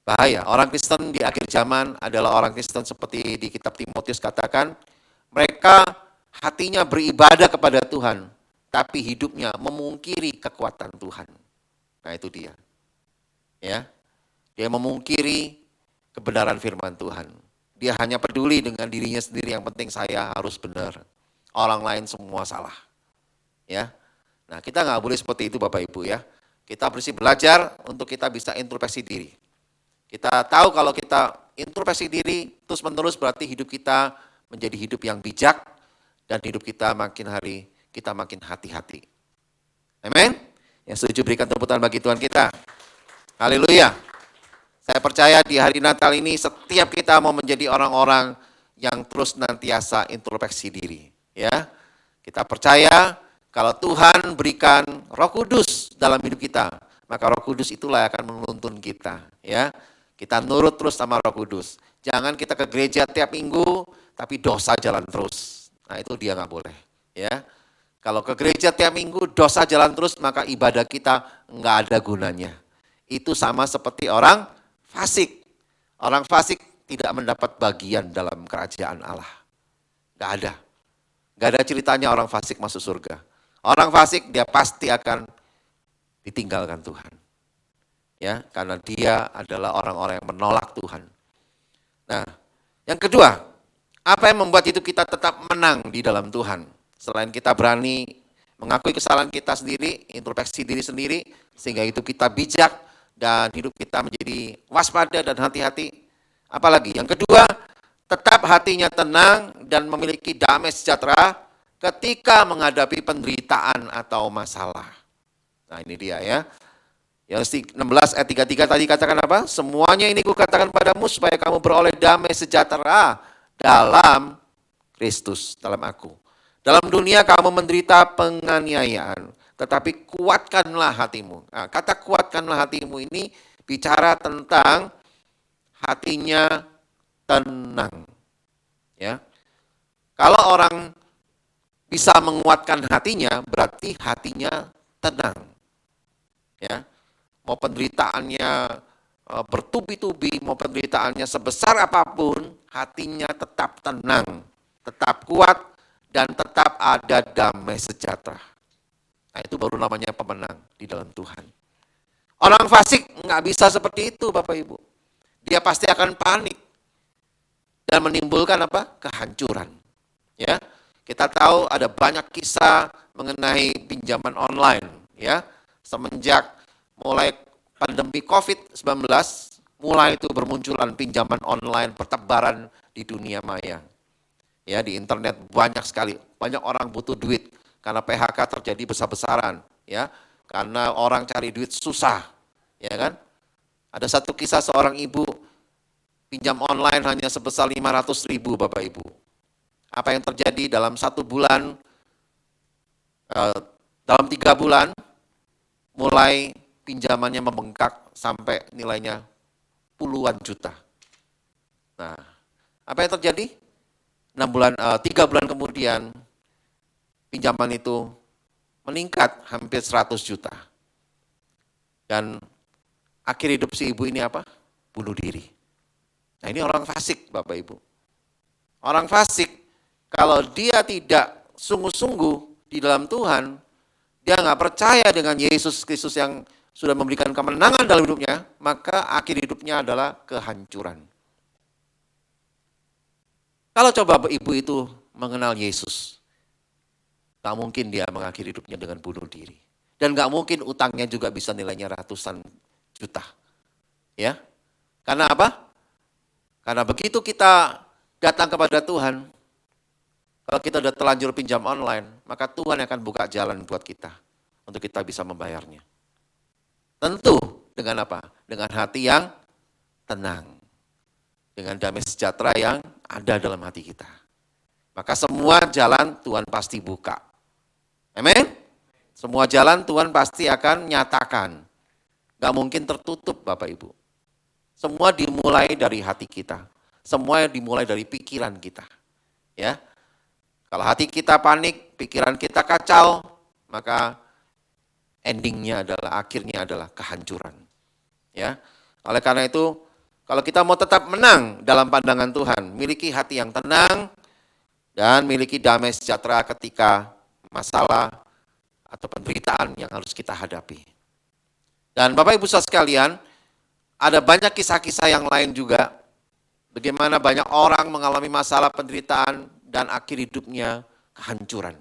bahaya. Orang Kristen di akhir zaman adalah orang Kristen seperti di kitab Timotius katakan, mereka hatinya beribadah kepada Tuhan, tapi hidupnya memungkiri kekuatan Tuhan. Nah, itu dia. Ya, dia memungkiri kebenaran firman Tuhan. Dia hanya peduli dengan dirinya sendiri, yang penting saya harus benar. Orang lain semua salah. Ya. Nah, kita nggak boleh seperti itu Bapak Ibu ya. Kita harus belajar untuk kita bisa introspeksi diri. Kita tahu kalau kita introspeksi diri terus-menerus berarti hidup kita menjadi hidup yang bijak dan hidup kita makin hari kita makin hati-hati. Amin. Yang setuju berikan tepuk tangan bagi Tuhan kita. Haleluya. Saya percaya di hari Natal ini setiap kita mau menjadi orang-orang yang terus nantiasa introspeksi diri. Ya, kita percaya kalau Tuhan berikan Roh Kudus dalam hidup kita, maka Roh Kudus itulah yang akan menuntun kita. Ya, kita nurut terus sama Roh Kudus. Jangan kita ke gereja tiap minggu, tapi dosa jalan terus. Nah, itu dia nggak boleh. Ya, kalau ke gereja tiap minggu dosa jalan terus, maka ibadah kita nggak ada gunanya. Itu sama seperti orang fasik. Orang fasik tidak mendapat bagian dalam kerajaan Allah. Nggak ada. Nggak ada ceritanya orang fasik masuk surga. Orang fasik dia pasti akan ditinggalkan Tuhan. Ya, karena dia adalah orang-orang yang menolak Tuhan. Nah, yang kedua, apa yang membuat itu kita tetap menang di dalam Tuhan? Selain kita berani mengakui kesalahan kita sendiri, introspeksi diri sendiri, sehingga hidup kita bijak dan hidup kita menjadi waspada dan hati-hati. Apalagi yang kedua, tetap hatinya tenang dan memiliki damai sejahtera ketika menghadapi penderitaan atau masalah. Nah, ini dia ya. Yang 16 ayat 33 tadi katakan apa? Semuanya ini kukatakan padamu supaya kamu beroleh damai sejahtera dalam Kristus, dalam aku. Dalam dunia kamu menderita penganiayaan, tetapi kuatkanlah hatimu. Nah, kata kuatkanlah hatimu ini bicara tentang hatinya tenang. Ya. Kalau orang bisa menguatkan hatinya, berarti hatinya tenang. Ya. Mau penderitaannya bertubi-tubi, mau penderitaannya sebesar apapun, hatinya tetap tenang, tetap kuat, dan tetap ada damai sejahtera. Nah, itu baru namanya pemenang di dalam Tuhan. Orang fasik nggak bisa seperti itu, Bapak Ibu. Dia pasti akan panik dan menimbulkan apa? Kehancuran. Ya, kita tahu ada banyak kisah mengenai pinjaman online. Ya, semenjak mulai pandemi COVID-19, mulai itu bermunculan pinjaman online bertebaran di dunia maya. Ya, di internet banyak sekali, banyak orang butuh duit karena PHK terjadi besar-besaran, ya. Karena orang cari duit susah, ya kan? Ada satu kisah seorang ibu pinjam online hanya sebesar 500.000 Bapak Ibu. Apa yang terjadi dalam 1 bulan, dalam 3 bulan, mulai pinjamannya membengkak sampai nilainya puluhan juta. Nah, apa yang terjadi? 3 bulan kemudian, pinjaman itu meningkat hampir 100 juta. Dan akhir hidup si ibu ini apa? Bunuh diri. Nah, ini orang fasik, Bapak Ibu. Orang fasik, kalau dia tidak sungguh-sungguh di dalam Tuhan, dia nggak percaya dengan Yesus Kristus yang sudah memberikan kemenangan dalam hidupnya, maka akhir hidupnya adalah kehancuran. Kalau coba ibu itu mengenal Yesus, gak mungkin dia mengakhiri hidupnya dengan bunuh diri. Dan gak mungkin utangnya juga bisa nilainya ratusan juta. Ya, karena apa? Karena begitu kita datang kepada Tuhan, kalau kita sudah terlanjur pinjam online, maka Tuhan akan buka jalan buat kita, untuk kita bisa membayarnya. Tentu dengan apa? Dengan hati yang tenang. Dengan damai sejahtera yang ada dalam hati kita. Maka semua jalan Tuhan pasti buka. Amin? Semua jalan Tuhan pasti akan nyatakan. Gak mungkin tertutup Bapak Ibu. Semua dimulai dari hati kita. Semua dimulai dari pikiran kita. Ya. Kalau hati kita panik, pikiran kita kacau, maka endingnya adalah, akhirnya adalah kehancuran. Ya. Oleh karena itu, kalau kita mau tetap menang dalam pandangan Tuhan, miliki hati yang tenang dan miliki damai sejahtera ketika masalah atau penderitaan yang harus kita hadapi. Dan Bapak Ibu saudara sekalian, ada banyak kisah-kisah yang lain juga, bagaimana banyak orang mengalami masalah penderitaan dan akhir hidupnya kehancuran.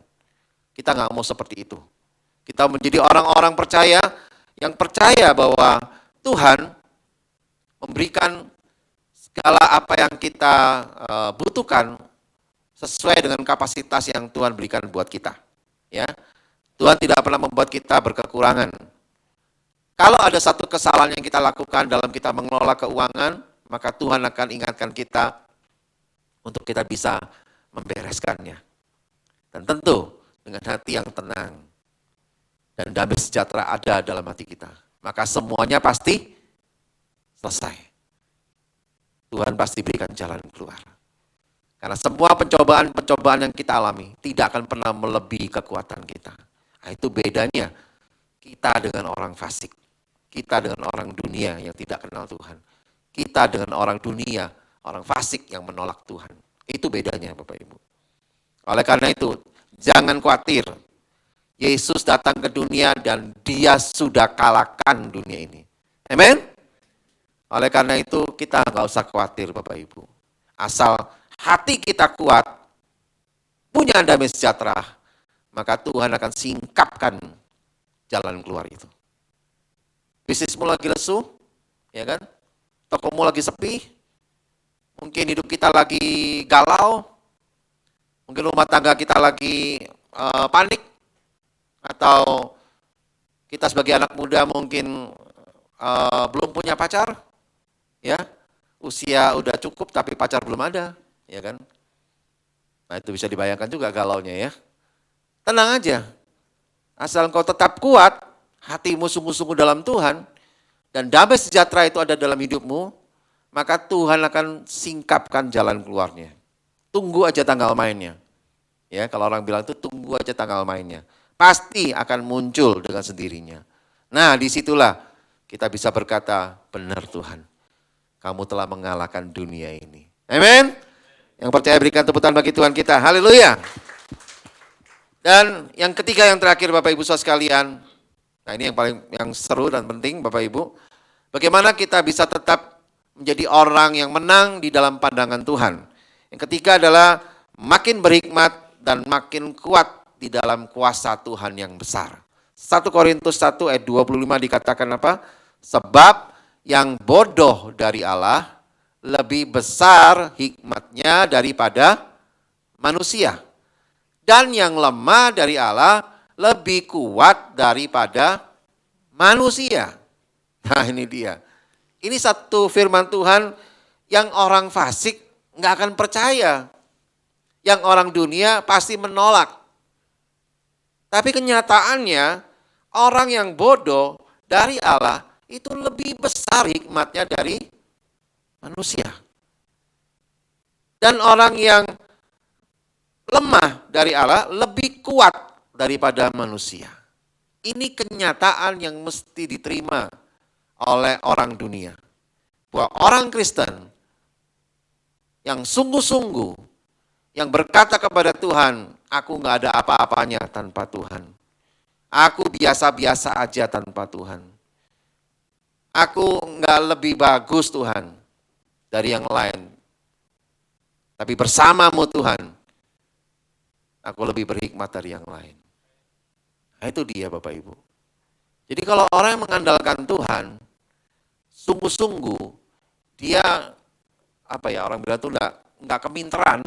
Kita nggak mau seperti itu. Kita menjadi orang-orang percaya yang percaya bahwa Tuhan memberikan segala apa yang kita butuhkan sesuai dengan kapasitas yang Tuhan berikan buat kita. Ya, Tuhan tidak pernah membuat kita berkekurangan. Kalau ada satu kesalahan yang kita lakukan dalam kita mengelola keuangan, maka Tuhan akan ingatkan kita untuk kita bisa membereskannya. Dan tentu dengan hati yang tenang dan damai sejahtera ada dalam hati kita, maka semuanya pasti selesai. Tuhan pasti berikan jalan keluar. Karena semua pencobaan-pencobaan yang kita alami tidak akan pernah melebihi kekuatan kita. Nah, itu bedanya kita dengan orang fasik. Kita dengan orang dunia yang tidak kenal Tuhan. Kita dengan orang dunia, orang fasik yang menolak Tuhan. Itu bedanya Bapak Ibu. Oleh karena itu, jangan khawatir. Yesus datang ke dunia dan dia sudah kalahkan dunia ini. Amin? Oleh karena itu kita nggak usah khawatir Bapak Ibu. Asal hati kita kuat, punya damai sejahtera, maka Tuhan akan singkapkan jalan keluar itu. Bisnismu lagi lesu, ya kan? Tokomu lagi sepi, mungkin hidup kita lagi galau, mungkin rumah tangga kita lagi panik, atau kita sebagai anak muda mungkin belum punya pacar, ya, usia udah cukup tapi pacar belum ada, ya kan? Nah itu bisa dibayangkan juga galaunya ya. Tenang aja. Asal engkau tetap kuat, hatimu sungguh-sungguh dalam Tuhan, dan damai sejahtera itu ada dalam hidupmu, maka Tuhan akan singkapkan jalan keluarnya. Tunggu aja tanggal mainnya. Ya, kalau orang bilang itu tunggu aja tanggal mainnya. Pasti akan muncul dengan sendirinya. Nah, disitulah kita bisa berkata, benar Tuhan, kamu telah mengalahkan dunia ini. Amin. Yang percaya berikan tepuk tangan bagi Tuhan kita. Haleluya. Dan yang ketiga, yang terakhir Bapak Ibu Saudara sekalian. Nah, ini yang seru dan penting Bapak Ibu. Bagaimana kita bisa tetap menjadi orang yang menang di dalam pandangan Tuhan. Yang ketiga adalah makin berhikmat dan makin kuat di dalam kuasa Tuhan yang besar. 1 Korintus 1 ayat 25 dikatakan apa? Sebab yang bodoh dari Allah lebih besar hikmatnya daripada manusia. Dan yang lemah dari Allah lebih kuat daripada manusia. Nah, ini dia. Ini satu firman Tuhan yang orang fasik nggak akan percaya. Yang orang dunia pasti menolak. Tapi kenyataannya orang yang bodoh dari Allah itu lebih besar hikmatnya dari manusia. Dan orang yang lemah dari Allah lebih kuat daripada manusia. Ini kenyataan yang mesti diterima oleh orang dunia. Bahwa orang Kristen yang sungguh-sungguh, yang berkata kepada Tuhan, aku nggak ada apa-apanya tanpa Tuhan. Aku biasa-biasa aja tanpa Tuhan. Aku nggak lebih bagus Tuhan dari yang lain. Tapi bersamamu Tuhan, aku lebih berhikmat dari yang lain. Nah, itu dia Bapak Ibu. Jadi kalau orang yang mengandalkan Tuhan, sungguh-sungguh dia orang bilang itu enggak keminteran.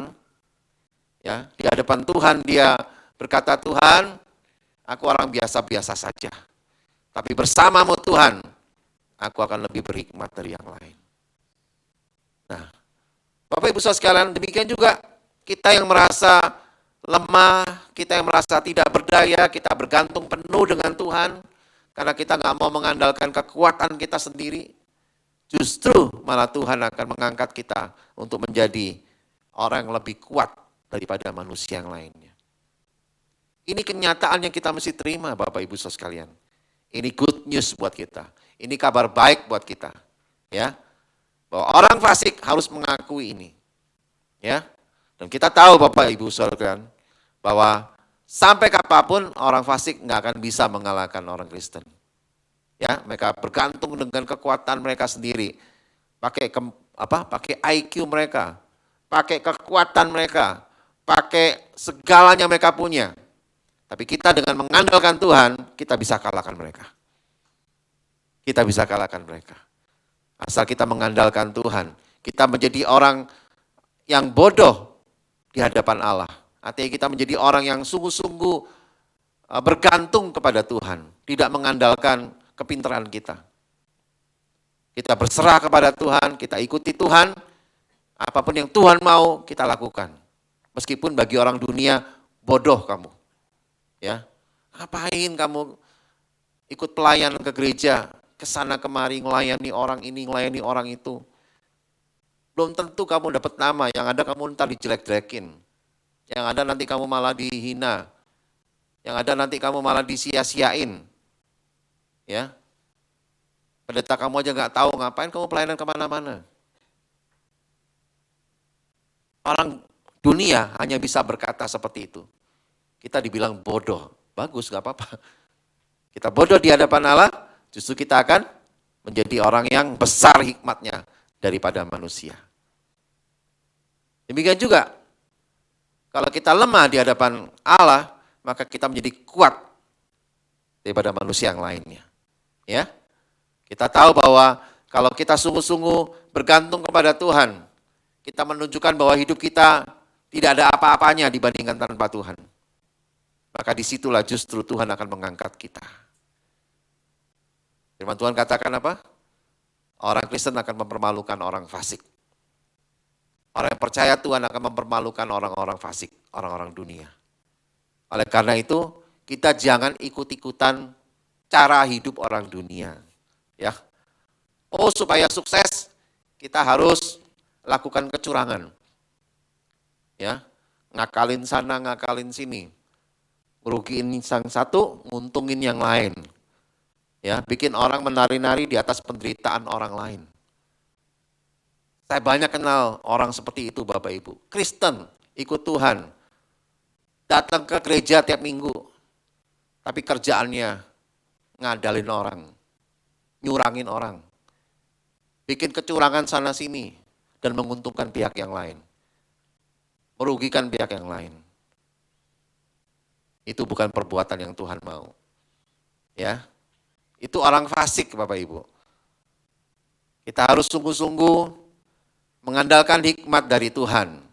Ya, di hadapan Tuhan dia berkata, Tuhan, aku orang biasa-biasa saja. Tapi bersamamu Tuhan, aku akan lebih berhikmat dari yang lain. Nah, Bapak Ibu Saudara sekalian, demikian juga kita yang merasa lemah, kita yang merasa tidak berdaya, kita bergantung penuh dengan Tuhan, karena kita nggak mau mengandalkan kekuatan kita sendiri, justru malah Tuhan akan mengangkat kita untuk menjadi orang yang lebih kuat daripada manusia yang lainnya. Ini kenyataan yang kita mesti terima Bapak Ibu Saudara sekalian. Ini good news buat kita. Ini kabar baik buat kita. Ya, bahwa orang fasik harus mengakui ini. Ya, dan kita tahu Bapak Ibu Saudara sekalian, bahwa sampai kapanpun orang fasik nggak akan bisa mengalahkan orang Kristen. Ya, mereka bergantung dengan kekuatan mereka sendiri, pakai IQ mereka, pakai kekuatan mereka, pakai segalanya mereka punya. Tapi kita dengan mengandalkan Tuhan, kita bisa kalahkan mereka. Kita bisa kalahkan mereka. Asal kita mengandalkan Tuhan, kita menjadi orang yang bodoh di hadapan Allah. Artinya kita menjadi orang yang sungguh-sungguh bergantung kepada Tuhan, tidak mengandalkan kepintaran kita. Kita berserah kepada Tuhan, kita ikuti Tuhan, apapun yang Tuhan mau kita lakukan. Meskipun bagi orang dunia bodoh kamu. Ya, ngapain kamu ikut pelayan ke gereja, ke sana kemari ngelayani orang ini, ngelayani orang itu. Belum tentu kamu dapat nama, yang ada kamu ntar dijelek-jelekin. Yang ada nanti kamu malah dihina. Yang ada nanti kamu malah disia-siain. Ya. Pendeta kamu aja nggak tahu ngapain kamu pelayanan kemana-mana. Orang dunia hanya bisa berkata seperti itu. Kita dibilang bodoh. Bagus, nggak apa-apa. Kita bodoh di hadapan Allah, justru kita akan menjadi orang yang besar hikmatnya daripada manusia. Demikian juga, kalau kita lemah di hadapan Allah, maka kita menjadi kuat daripada manusia yang lainnya. Ya, kita tahu bahwa kalau kita sungguh-sungguh bergantung kepada Tuhan, kita menunjukkan bahwa hidup kita tidak ada apa-apanya dibandingkan tanpa Tuhan. Maka disitulah justru Tuhan akan mengangkat kita. Firman Tuhan katakan apa? Orang Kristen akan mempermalukan orang fasik. Orang yang percaya Tuhan akan mempermalukan orang-orang fasik, orang-orang dunia. Oleh karena itu, kita jangan ikut-ikutan cara hidup orang dunia. Ya. Oh, supaya sukses, kita harus lakukan kecurangan. Ya, ngakalin sana, ngakalin sini. Merugiin yang satu, nguntungin yang lain. Ya, bikin orang menari-nari di atas penderitaan orang lain. Saya banyak kenal orang seperti itu Bapak Ibu. Kristen, ikut Tuhan. Datang ke gereja tiap minggu. Tapi kerjaannya ngadalin orang. Nyurangin orang. Bikin kecurangan sana sini. Dan menguntungkan pihak yang lain. Merugikan pihak yang lain. Itu bukan perbuatan yang Tuhan mau. Ya, itu orang fasik Bapak Ibu. Kita harus sungguh-sungguh mengandalkan hikmat dari Tuhan.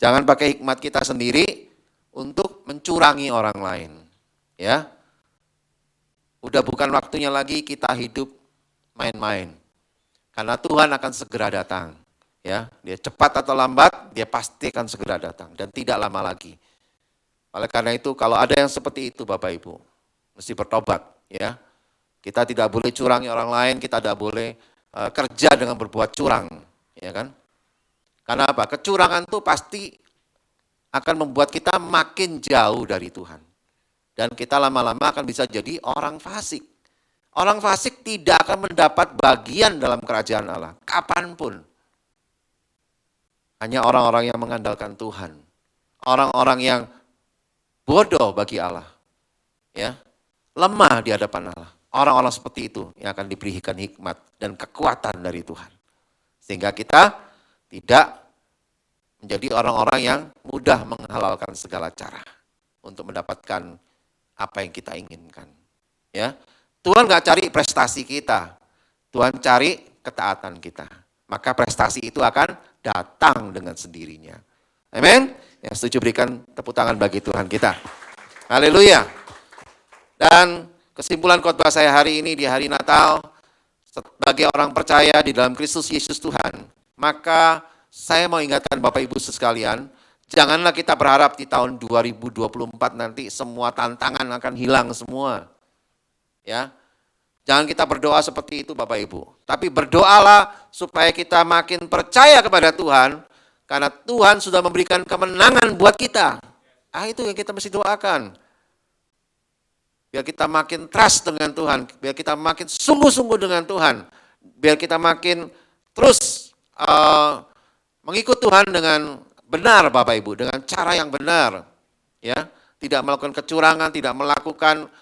Jangan pakai hikmat kita sendiri untuk mencurangi orang lain. Ya, udah bukan waktunya lagi kita hidup main-main. Karena Tuhan akan segera datang. Ya, dia cepat atau lambat, dia pasti akan segera datang dan tidak lama lagi. Oleh karena itu, kalau ada yang seperti itu Bapak Ibu, mesti bertobat. Ya, kita tidak boleh curangi orang lain, kita tidak boleh kerja dengan berbuat curang, ya kan? Karena apa? Kecurangan itu pasti akan membuat kita makin jauh dari Tuhan. Dan kita lama-lama akan bisa jadi orang fasik. Orang fasik tidak akan mendapat bagian dalam kerajaan Allah, kapanpun. Hanya orang-orang yang mengandalkan Tuhan. Orang-orang yang bodoh bagi Allah. Ya, lemah di hadapan Allah. Orang-orang seperti itu yang akan diberikan hikmat dan kekuatan dari Tuhan. Sehingga kita tidak menjadi orang-orang yang mudah menghalalkan segala cara untuk mendapatkan apa yang kita inginkan. Ya, Tuhan nggak cari prestasi kita, Tuhan cari ketaatan kita. Maka prestasi itu akan datang dengan sendirinya. Amin. Yang setuju berikan tepuk tangan bagi Tuhan kita. Haleluya. Dan kesimpulan khotbah saya hari ini di hari Natal, sebagai orang percaya di dalam Kristus Yesus Tuhan, maka saya mau ingatkan Bapak Ibu sekalian, janganlah kita berharap di tahun 2024 nanti semua tantangan akan hilang semua. Ya. Jangan kita berdoa seperti itu Bapak Ibu. Tapi berdoalah supaya kita makin percaya kepada Tuhan, karena Tuhan sudah memberikan kemenangan buat kita. Itu yang kita mesti doakan. Biar kita makin trust dengan Tuhan, biar kita makin sungguh-sungguh dengan Tuhan, biar kita makin terus mengikut Tuhan dengan benar Bapak Ibu, dengan cara yang benar. Ya, tidak melakukan kecurangan, tidak melakukan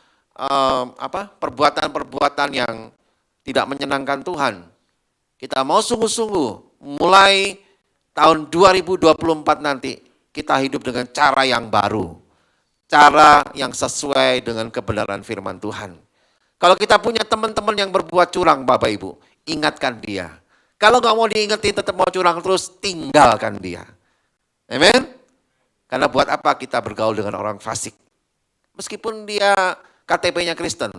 perbuatan-perbuatan yang tidak menyenangkan Tuhan. Kita mau sungguh-sungguh mulai tahun 2024 nanti kita hidup dengan cara yang baru. Cara yang sesuai dengan kebenaran firman Tuhan. Kalau kita punya teman-teman yang berbuat curang Bapak Ibu, ingatkan dia. Kalau nggak mau diingetin tetap mau curang terus, tinggalkan dia. Amin? Karena buat apa kita bergaul dengan orang fasik? Meskipun dia KTP-nya Kristen,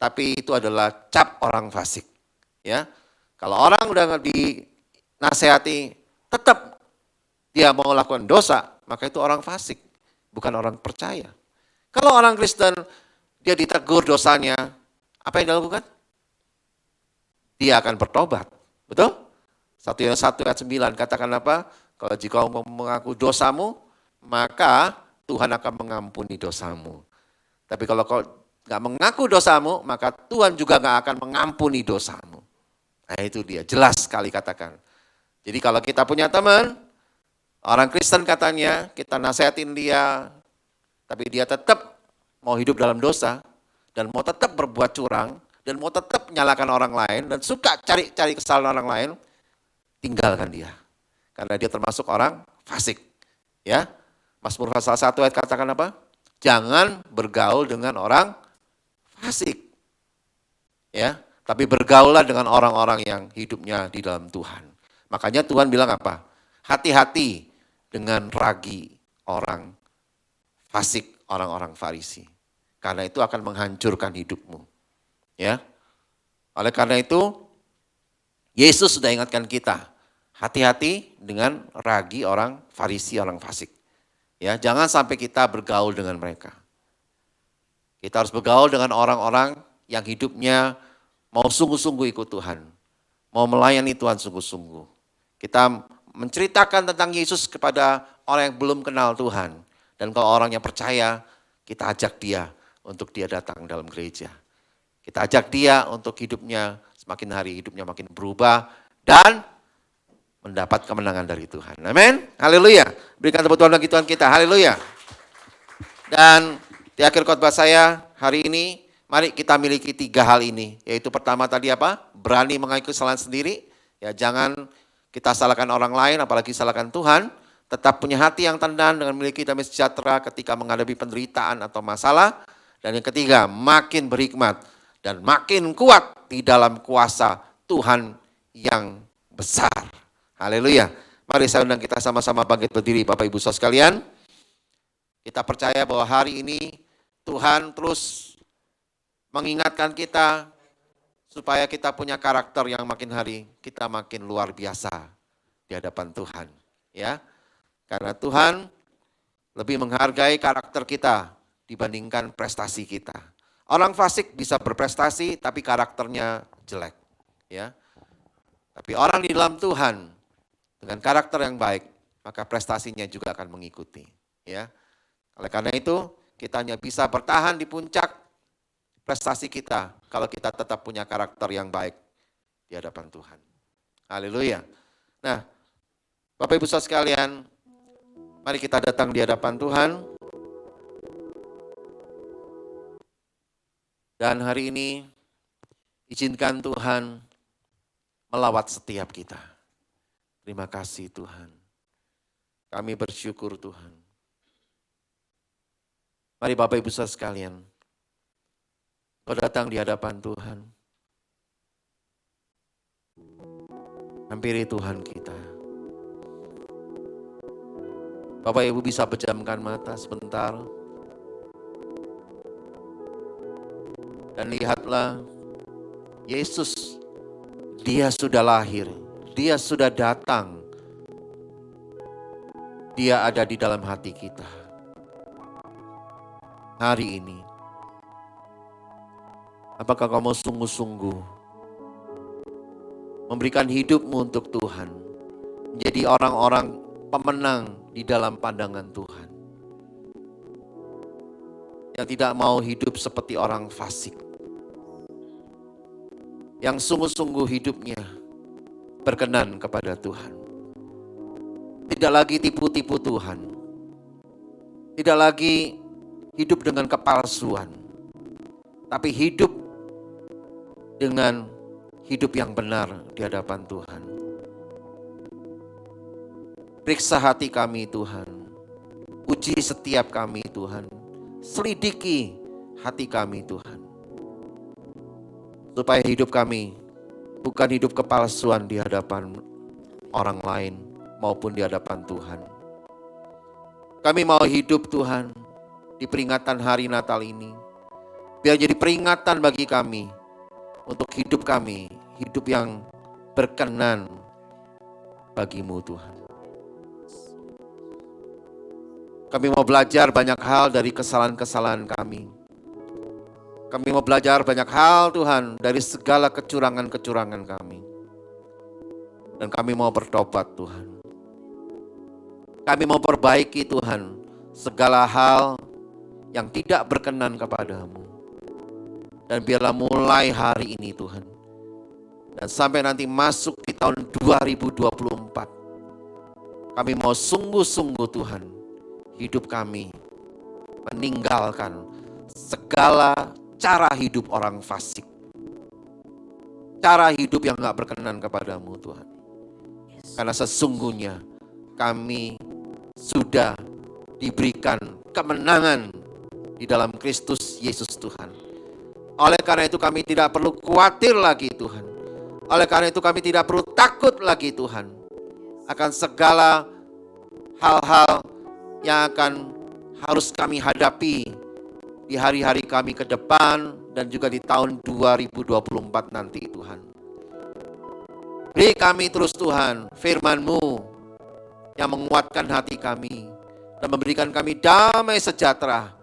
tapi itu adalah cap orang fasik. Ya, kalau orang udah dinasehati, tetap dia mau lakukan dosa, maka itu orang fasik, bukan orang percaya. Kalau orang Kristen, dia ditegur dosanya, apa yang dia lakukan? Dia akan bertobat, betul? 1 Yohanes 1 ayat 9 katakan apa? Kalau jika kamu mengaku dosamu, maka Tuhan akan mengampuni dosamu. Tapi kalau kau nggak mengaku dosamu, maka Tuhan juga nggak akan mengampuni dosamu. Nah itu dia, jelas sekali katakan. Jadi kalau kita punya teman, orang Kristen katanya, kita nasihatin dia, tapi dia tetap mau hidup dalam dosa, dan mau tetap berbuat curang, dan mau tetap menyalahkan orang lain, dan suka cari kesalahan orang lain, tinggalkan dia. Karena dia termasuk orang fasik. Ya, Mazmur pasal 1 ayat katakan apa? Jangan bergaul dengan orang fasik. Ya, tapi bergaullah dengan orang-orang yang hidupnya di dalam Tuhan. Makanya Tuhan bilang apa? Hati-hati dengan ragi orang fasik, orang-orang Farisi. Karena itu akan menghancurkan hidupmu. Ya. Oleh karena itu, Yesus sudah ingatkan kita, hati-hati dengan ragi orang Farisi, orang fasik. Ya, jangan sampai kita bergaul dengan mereka. Kita harus bergaul dengan orang-orang yang hidupnya mau sungguh-sungguh ikut Tuhan. Mau melayani Tuhan sungguh-sungguh. Kita menceritakan tentang Yesus kepada orang yang belum kenal Tuhan. Dan kalau orang yang percaya, kita ajak dia untuk dia datang dalam gereja. Kita ajak dia untuk hidupnya semakin hari hidupnya makin berubah dan mendapat kemenangan dari Tuhan. Amin. Haleluya. Berikan tepuk tangan bagi Tuhan kita. Haleluya. Dan di akhir khotbah saya hari ini, mari kita miliki 3 hal ini. Yaitu pertama tadi apa? Berani mengakui kesalahan sendiri. Ya, jangan kita salahkan orang lain, apalagi salahkan Tuhan. Tetap punya hati yang tenang dengan memiliki damai sejahtera ketika menghadapi penderitaan atau masalah. Dan yang ketiga, makin berhikmat dan makin kuat di dalam kuasa Tuhan yang besar. Haleluya. Mari saya undang kita sama-sama bangkit berdiri Bapak Ibu Saudara sekalian. Kita percaya bahwa hari ini Tuhan terus mengingatkan kita supaya kita punya karakter yang makin hari kita makin luar biasa di hadapan Tuhan. Ya, karena Tuhan lebih menghargai karakter kita dibandingkan prestasi kita. Orang fasik bisa berprestasi tapi karakternya jelek. Ya, tapi orang di dalam Tuhan dengan karakter yang baik, maka prestasinya juga akan mengikuti. Ya, oleh karena itu, kita hanya bisa bertahan di puncak prestasi kita kalau kita tetap punya karakter yang baik di hadapan Tuhan. Haleluya. Nah, Bapak Ibu Saudara sekalian, mari kita datang di hadapan Tuhan. Dan hari ini, izinkan Tuhan melawat setiap kita. Terima kasih Tuhan. Kami bersyukur Tuhan. Mari Bapak Ibu Saudara sekalian, kau datang di hadapan Tuhan. Hampiri Tuhan kita. Bapak Ibu bisa pejamkan mata sebentar. Dan lihatlah, Yesus, dia sudah lahir. Dia sudah datang. Dia ada di dalam hati kita. Hari ini, apakah kamu sungguh-sungguh memberikan hidupmu untuk Tuhan, menjadi orang-orang pemenang di dalam pandangan Tuhan, yang tidak mau hidup seperti orang fasik, yang sungguh-sungguh hidupnya berkenan kepada Tuhan, tidak lagi tipu-tipu Tuhan, tidak lagi hidup dengan kepalsuan, tapi hidup dengan hidup yang benar di hadapan Tuhan. Periksa hati kami Tuhan, uji setiap kami Tuhan, selidiki hati kami Tuhan, supaya hidup kami bukan hidup kepalsuan di hadapan orang lain maupun di hadapan Tuhan. Kami mau hidup Tuhan di peringatan hari Natal ini, biar jadi peringatan bagi kami untuk hidup kami, hidup yang berkenan bagimu Tuhan. Kami mau belajar banyak hal dari kesalahan-kesalahan kami. Kami mau belajar banyak hal Tuhan dari segala kecurangan-kecurangan kami. Dan kami mau bertobat Tuhan. Kami mau perbaiki Tuhan segala hal yang tidak berkenan kepadamu. Dan biarlah mulai hari ini Tuhan, dan sampai nanti masuk di tahun 2024, kami mau sungguh-sungguh Tuhan, hidup kami meninggalkan segala cara hidup orang fasik, cara hidup yang gak berkenan kepadamu Tuhan. Karena sesungguhnya kami sudah diberikan kemenangan di dalam Kristus Yesus Tuhan. Oleh karena itu kami tidak perlu khawatir lagi Tuhan. Oleh karena itu kami tidak perlu takut lagi Tuhan akan segala hal-hal yang akan harus kami hadapi di hari-hari kami ke depan dan juga di tahun 2024 nanti Tuhan. Beri kami terus Tuhan firman-Mu yang menguatkan hati kami dan memberikan kami damai sejahtera,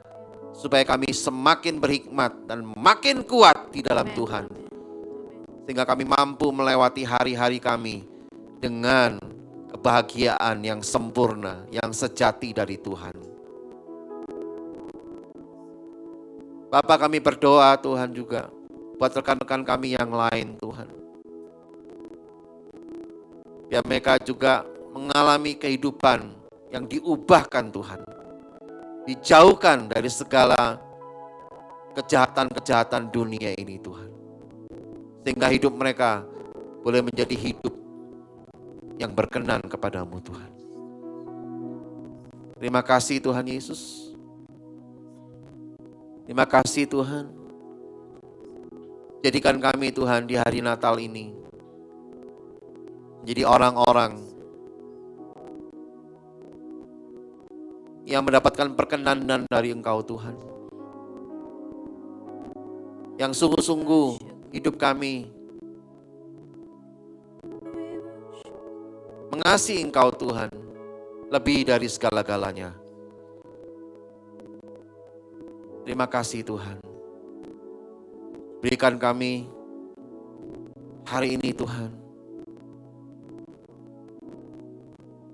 supaya kami semakin berhikmat dan makin kuat di dalam Tuhan. Sehingga kami mampu melewati hari-hari kami dengan kebahagiaan yang sempurna, yang sejati dari Tuhan. Bapa, kami berdoa Tuhan juga buat rekan-rekan kami yang lain Tuhan. Biar mereka juga mengalami kehidupan yang diubahkan Tuhan. Dijauhkan dari segala kejahatan-kejahatan dunia ini Tuhan. Sehingga hidup mereka boleh menjadi hidup yang berkenan kepadamu Tuhan. Terima kasih Tuhan Yesus. Terima kasih Tuhan. Jadikan kami Tuhan di hari Natal ini menjadi orang-orang yang mendapatkan perkenanan dari Engkau Tuhan. Yang sungguh-sungguh hidup kami mengasihi Engkau Tuhan lebih dari segala-galanya. Terima kasih Tuhan. Berikan kami hari ini Tuhan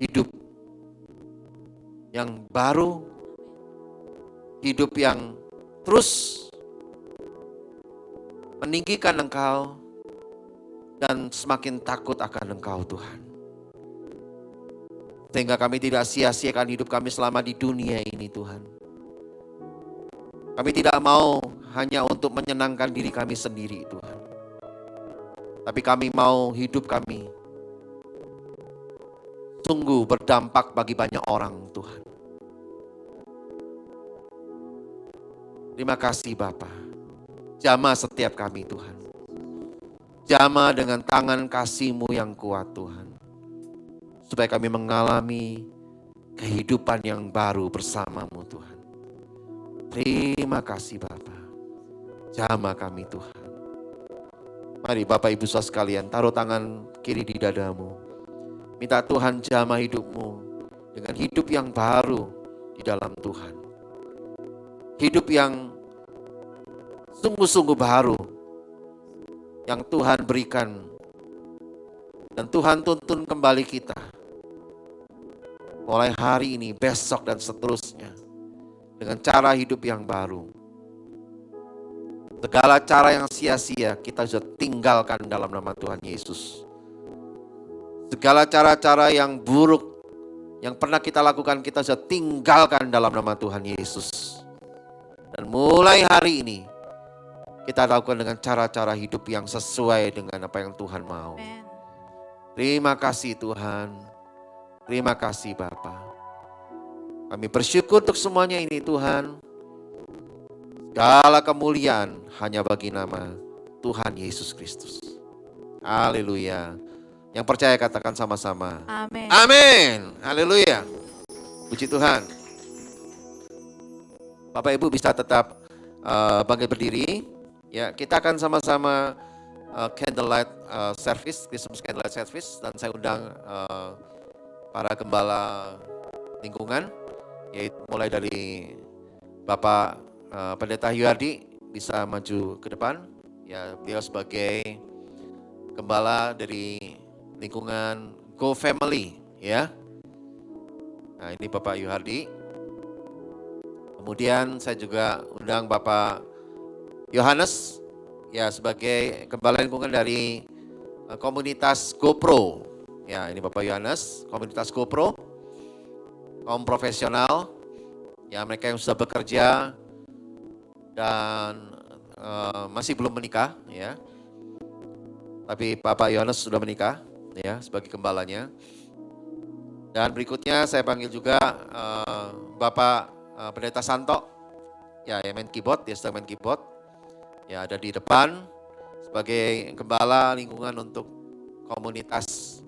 hidup yang baru, hidup yang terus meninggikan Engkau dan semakin takut akan Engkau Tuhan. Sehingga kami tidak sia-siakan hidup kami selama di dunia ini Tuhan. Kami tidak mau hanya untuk menyenangkan diri kami sendiri Tuhan. Tapi kami mau hidup kami sungguh berdampak bagi banyak orang Tuhan. Terima kasih Bapa. Jamah setiap kami Tuhan. Jamah dengan tangan kasih-Mu yang kuat Tuhan. Supaya kami mengalami kehidupan yang baru bersama-Mu Tuhan. Terima kasih Bapa. Jamah kami Tuhan. Mari Bapak Ibu Saudara sekalian taruh tangan kiri di dadamu. Minta Tuhan jamah hidupmu dengan hidup yang baru di dalam Tuhan. Hidup yang sungguh-sungguh baru yang Tuhan berikan dan Tuhan tuntun kembali kita mulai hari ini, besok dan seterusnya dengan cara hidup yang baru. Segala cara yang sia-sia kita sudah tinggalkan dalam nama Tuhan Yesus. Segala cara-cara yang buruk yang pernah kita lakukan kita sudah tinggalkan dalam nama Tuhan Yesus. Dan mulai hari ini kita lakukan dengan cara-cara hidup yang sesuai dengan apa yang Tuhan mau. Amen. Terima kasih Tuhan. Terima kasih Bapa. Kami bersyukur untuk semuanya ini Tuhan. Segala kemuliaan hanya bagi nama Tuhan Yesus Kristus. Haleluya. Yang percaya katakan sama-sama. Amin. Amin. Haleluya. Puji Tuhan. Bapak Ibu bisa tetap bangkit berdiri. Ya, kita akan sama-sama candlelight service, Christmas candlelight service, dan saya undang para gembala lingkungan, yaitu mulai dari Bapak Pendeta Yuardi bisa maju ke depan. Ya, beliau sebagai gembala dari lingkungan Go Family, ya. Nah, ini Bapak Yuhardi. Kemudian saya juga undang Bapak Yohanes, ya, sebagai gembala lingkungan dari komunitas GoPro. Ya, ini Bapak Yohanes, komunitas GoPro, kaum profesional, ya, mereka yang sudah bekerja dan masih belum menikah, ya. Tapi Bapak Yohanes sudah menikah, ya, sebagai gembalanya. Dan berikutnya saya panggil juga Bapak Pendeta Santo, ya, yang main keyboard, dia sedang main keyboard. Ya, ada di depan sebagai gembala lingkungan untuk komunitas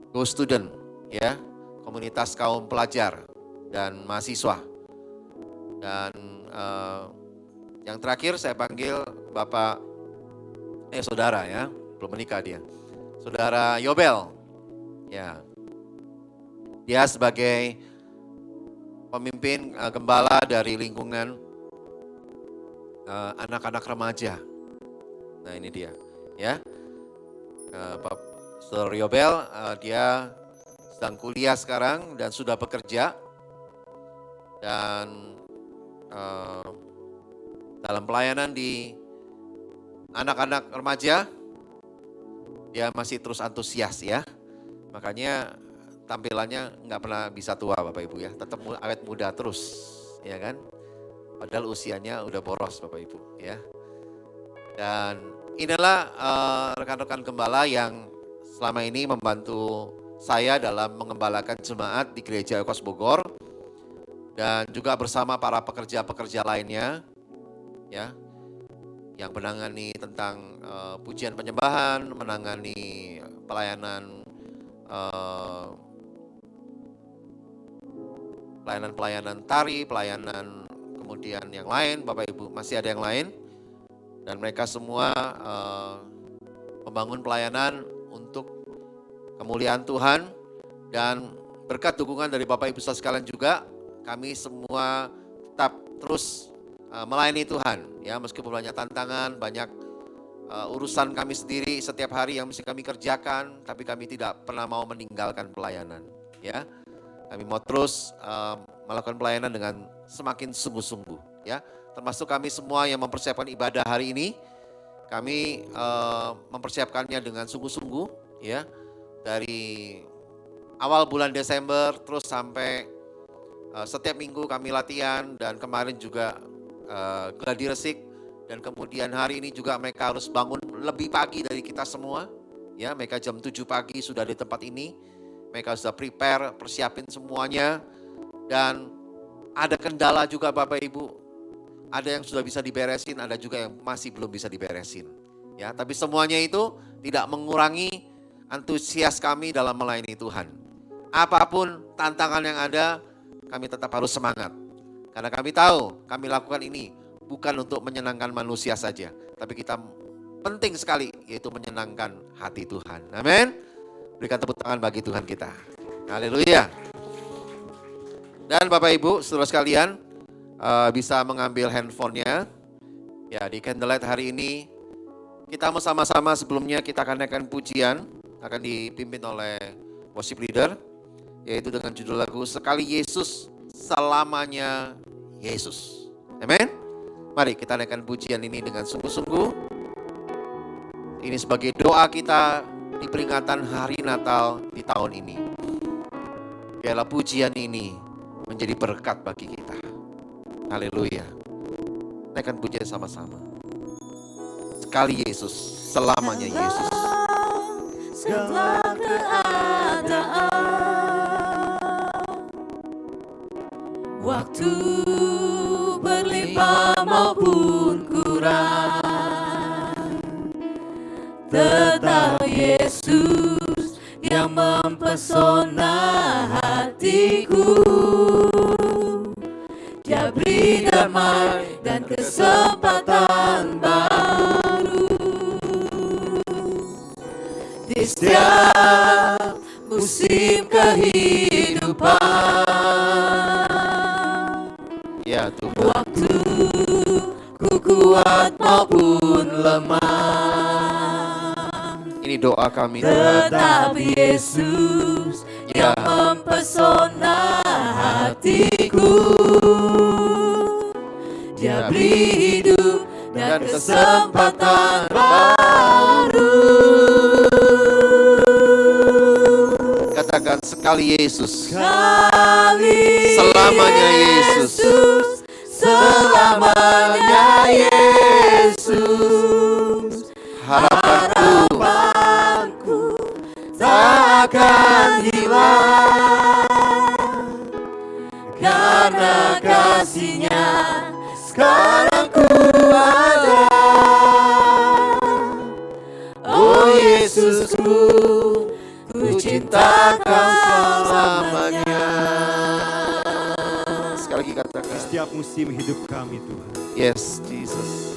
Go Student, ya, komunitas kaum pelajar dan mahasiswa. Dan yang terakhir saya panggil Bapak saudara, ya, belum menikah dia, Saudara Yobel, ya, dia sebagai pemimpin gembala dari lingkungan anak-anak remaja. Nah ini dia, ya. Pak Saudara Yobel, dia sedang kuliah sekarang dan sudah bekerja. Dan dalam pelayanan di anak-anak remaja, dia masih terus antusias ya. Makanya tampilannya nggak pernah bisa tua Bapak Ibu ya. Tetap awet muda terus, ya kan. Padahal usianya udah boros Bapak Ibu ya. Dan inilah rekan-rekan gembala yang selama ini membantu saya dalam mengembalakan jemaat di Gereja Eukos Bogor. Dan juga bersama para pekerja-pekerja lainnya ya, yang menangani tentang pujian penyembahan, menangani pelayanan tari, pelayanan kemudian yang lain, Bapak Ibu masih ada yang lain. Dan mereka semua membangun pelayanan untuk kemuliaan Tuhan. Dan berkat dukungan dari Bapak Ibu sekalian juga, kami semua tetap terus melayani Tuhan. Ya, meskipun banyak tantangan, banyak urusan kami sendiri setiap hari yang mesti kami kerjakan, tapi kami tidak pernah mau meninggalkan pelayanan. Ya, kami mau terus melakukan pelayanan dengan semakin sungguh-sungguh. Ya, termasuk kami semua yang mempersiapkan ibadah hari ini, kami mempersiapkannya dengan sungguh-sungguh. Ya, dari awal bulan Desember terus sampai setiap minggu kami latihan, dan kemarin juga gladi resik, dan kemudian hari ini juga mereka harus bangun lebih pagi dari kita semua. Ya, mereka jam 7 pagi sudah di tempat ini. Mereka sudah prepare, persiapin semuanya. Dan ada kendala juga Bapak Ibu. Ada yang sudah bisa diberesin, ada juga yang masih belum bisa diberesin. Ya, tapi semuanya itu tidak mengurangi antusias kami dalam melayani Tuhan. Apapun tantangan yang ada, kami tetap harus semangat. Karena kami tahu kami lakukan ini bukan untuk menyenangkan manusia saja, tapi kita penting sekali yaitu menyenangkan hati Tuhan. Amin. Berikan tepuk tangan bagi Tuhan kita. Haleluya. Dan Bapak Ibu, saudara sekalian, bisa mengambil handphonenya. Ya, di Candlelight hari ini kita sama-sama sebelumnya kita akan naikkan pujian, akan dipimpin oleh worship leader, yaitu dengan judul lagu Sekali Yesus, Selamanya Yesus. Amin. Mari kita naikkan pujian ini dengan sungguh-sungguh. Ini sebagai doa kita di peringatan hari Natal di tahun ini. Biarlah pujian ini menjadi berkat bagi kita. Haleluya. Naikkan pujian sama-sama. Sekali Yesus, selamanya Yesus. Segala keadaan, waktu berlimpah maupun kurang, tetap Yesus yang mempesona hatiku. Dia beri damai dan kesempatan baru di setiap musim kehidupan. Ya Tuhan. Waktu ku kuat maupun lemah, Ini doa kami Tuhan. tetap Yesus yang mempesona hatiku. Dia beri hidup dan kesempatan baru. Katakan sekali Yesus. Sekali Selamanya Yesus. Selamanya Yesus. Harapanku tak akan hilang, karena kasih-Nya sekarang ku ada. Oh Yesusku, ku cinta Kau selamanya. Sekali lagi katakan. Setiap musim hidup kami Tuhan. Yes, Jesus.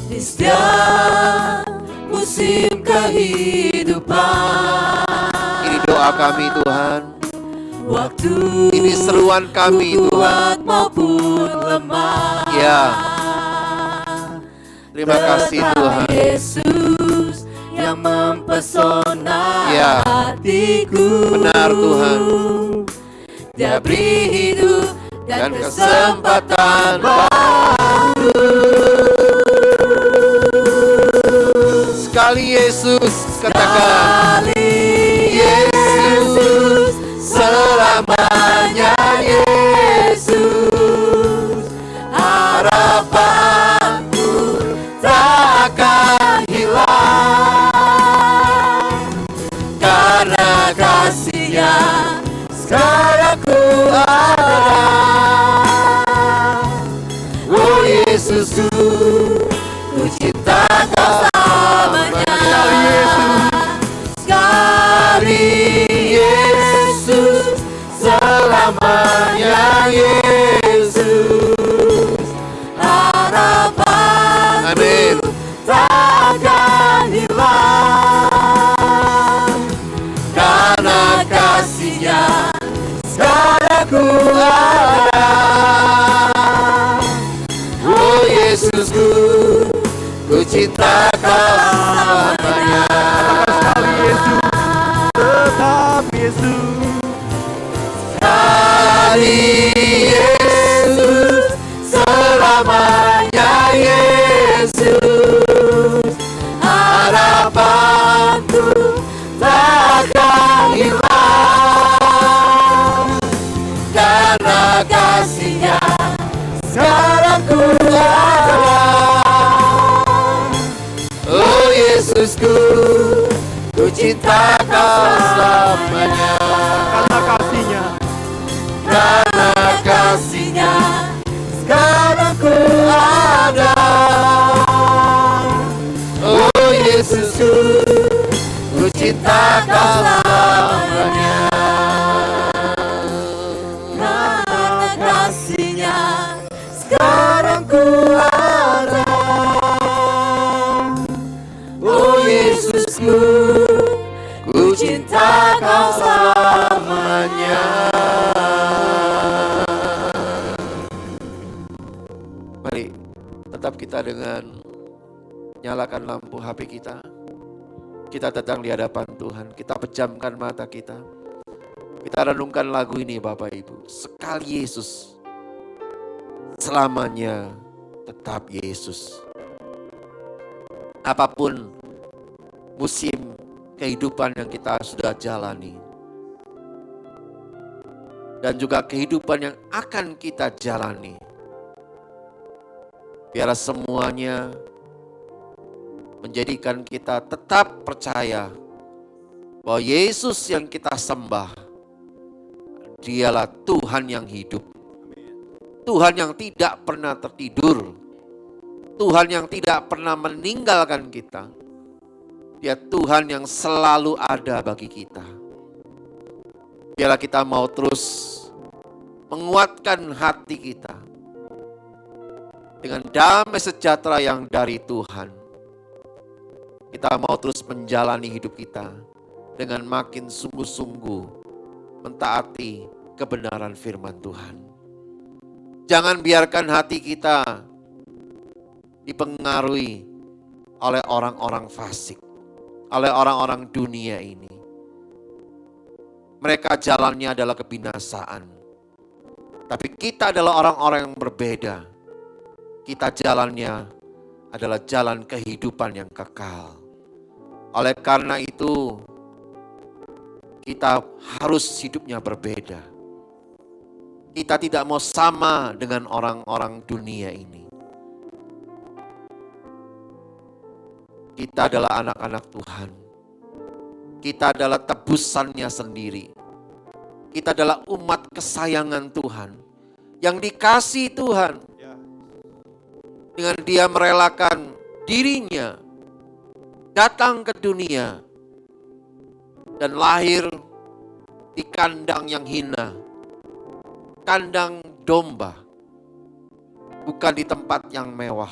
Di setiap musim kehidupan, Ini doa kami Tuhan. waktu Ini seruan kami Tuhan. kuat maupun lemah. Ya. Terima kasih Tetap Tuhan. Yesus yang mempesona Ya. hatiku. Benar Tuhan. Dia beri hidup dan Dan kesempatan Sekali Yesus katakan. sekali Yesus, selamanya Yesus. Harapanku tak akan hilang, karena kasih-Nya sekarang ku ada. Oh Yesusku, ku cinta Kau selamanya. Sekali Yesus, selamanya Yesus. Harapan Amin. tak akan hilang, karena kasih-Nya sekarang ku ada. Oh Yesusku, ku cinta Kau selamanya. Tetap Yesus. Sekali Yesus, selamanya Yesus. Harapanku tak akan hilang, karena kasih-Nya sekarang ku ada. Oh Yesusku, ku cinta Kau selamanya. Karena kasih-Nya. Karena kasih-Nya sekarang ku ada. Oh Yesusku, ku cinta Kau selamanya. Karena kasih-Nya sekarang ku ada. Oh Yesusku, ku cinta Kau selamanya. Mari tetap kita dengan nyalakan lampu HP kita. Kita datang di hadapan Tuhan. Kita pejamkan mata kita. Kita renungkan lagu ini Bapak Ibu. Sekali Yesus, selamanya tetap Yesus. Apapun musim kehidupan yang kita sudah jalani, dan juga kehidupan yang akan kita jalani, biarlah semuanya menjadikan kita tetap percaya bahwa Yesus yang kita sembah, Dialah Tuhan yang hidup. Tuhan yang tidak pernah tertidur. Tuhan yang tidak pernah meninggalkan kita. Dia Tuhan yang selalu ada bagi kita. Biarlah kita mau terus menguatkan hati kita dengan damai sejahtera yang dari Tuhan. Kita mau terus menjalani hidup kita dengan makin sungguh-sungguh mentaati kebenaran firman Tuhan. Jangan biarkan hati kita dipengaruhi oleh orang-orang fasik, oleh orang-orang dunia ini. Mereka jalannya adalah kebinasaan. Tapi kita adalah orang-orang yang berbeda. Kita jalannya adalah jalan kehidupan yang kekal. Oleh karena itu, kita harus hidupnya berbeda. Kita tidak mau sama dengan orang-orang dunia ini. Kita adalah anak-anak Tuhan. Kita adalah tebusannya sendiri. Kita adalah umat kesayangan Tuhan. Yang dikasih Tuhan. Dengan Dia merelakan dirinya datang ke dunia dan lahir di kandang yang hina, kandang domba, bukan di tempat yang mewah.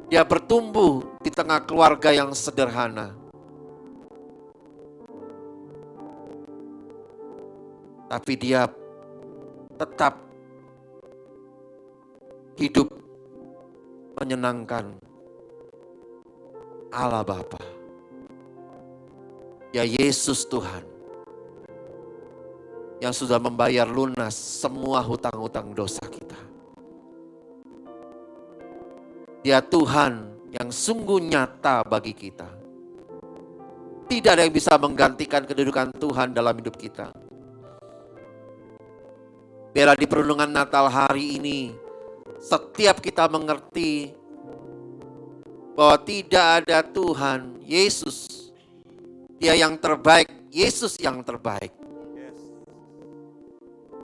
Dia bertumbuh di tengah keluarga yang sederhana. Tapi dia tetap hidup menyenangkan Allah Bapa. Ya Yesus Tuhan, yang sudah membayar lunas semua hutang-hutang dosa kita. Dia Tuhan yang sungguh nyata bagi kita. Tidak ada yang bisa menggantikan kedudukan Tuhan dalam hidup kita. Biarlah di perlindungan Natal hari ini, setiap kita mengerti bahwa tidak ada Tuhan, Yesus. Dia yang terbaik, Yesus yang terbaik.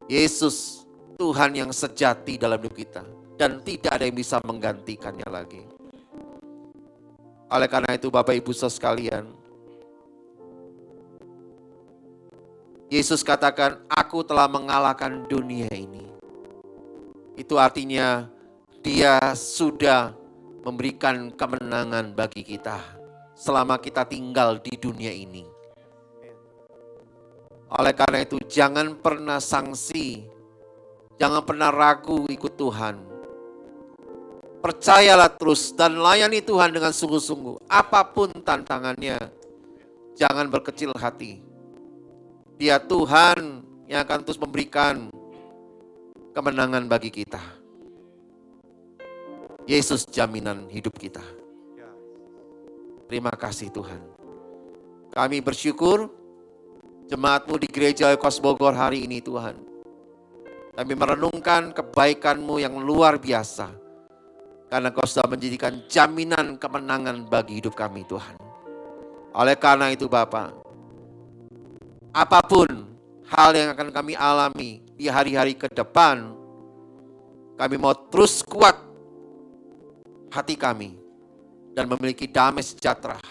Yesus Tuhan yang sejati dalam hidup kita. Dan tidak ada yang bisa menggantikannya lagi. Oleh karena itu Bapak Ibu Saudara sekalian, Yesus katakan, aku telah mengalahkan dunia ini. Itu artinya dia sudah memberikan kemenangan bagi kita selama kita tinggal di dunia ini. Oleh karena itu jangan pernah sangsi, jangan pernah ragu ikut Tuhan. Percayalah terus dan layani Tuhan dengan sungguh-sungguh. Apapun tantangannya, jangan berkecil hati. Dia Tuhan yang akan terus memberikan kemenangan bagi kita. Yesus jaminan hidup kita. Terima kasih Tuhan. Kami bersyukur jemaat-Mu di Gereja Oikos Bogor hari ini Tuhan. Kami merenungkan kebaikan-Mu yang luar biasa. Karena Kau sudah menjadikan jaminan kemenangan bagi hidup kami Tuhan. Oleh karena itu Bapa, apapun hal yang akan kami alami di hari-hari ke depan, kami mau terus kuat hati kami dan memiliki damai sejahtera.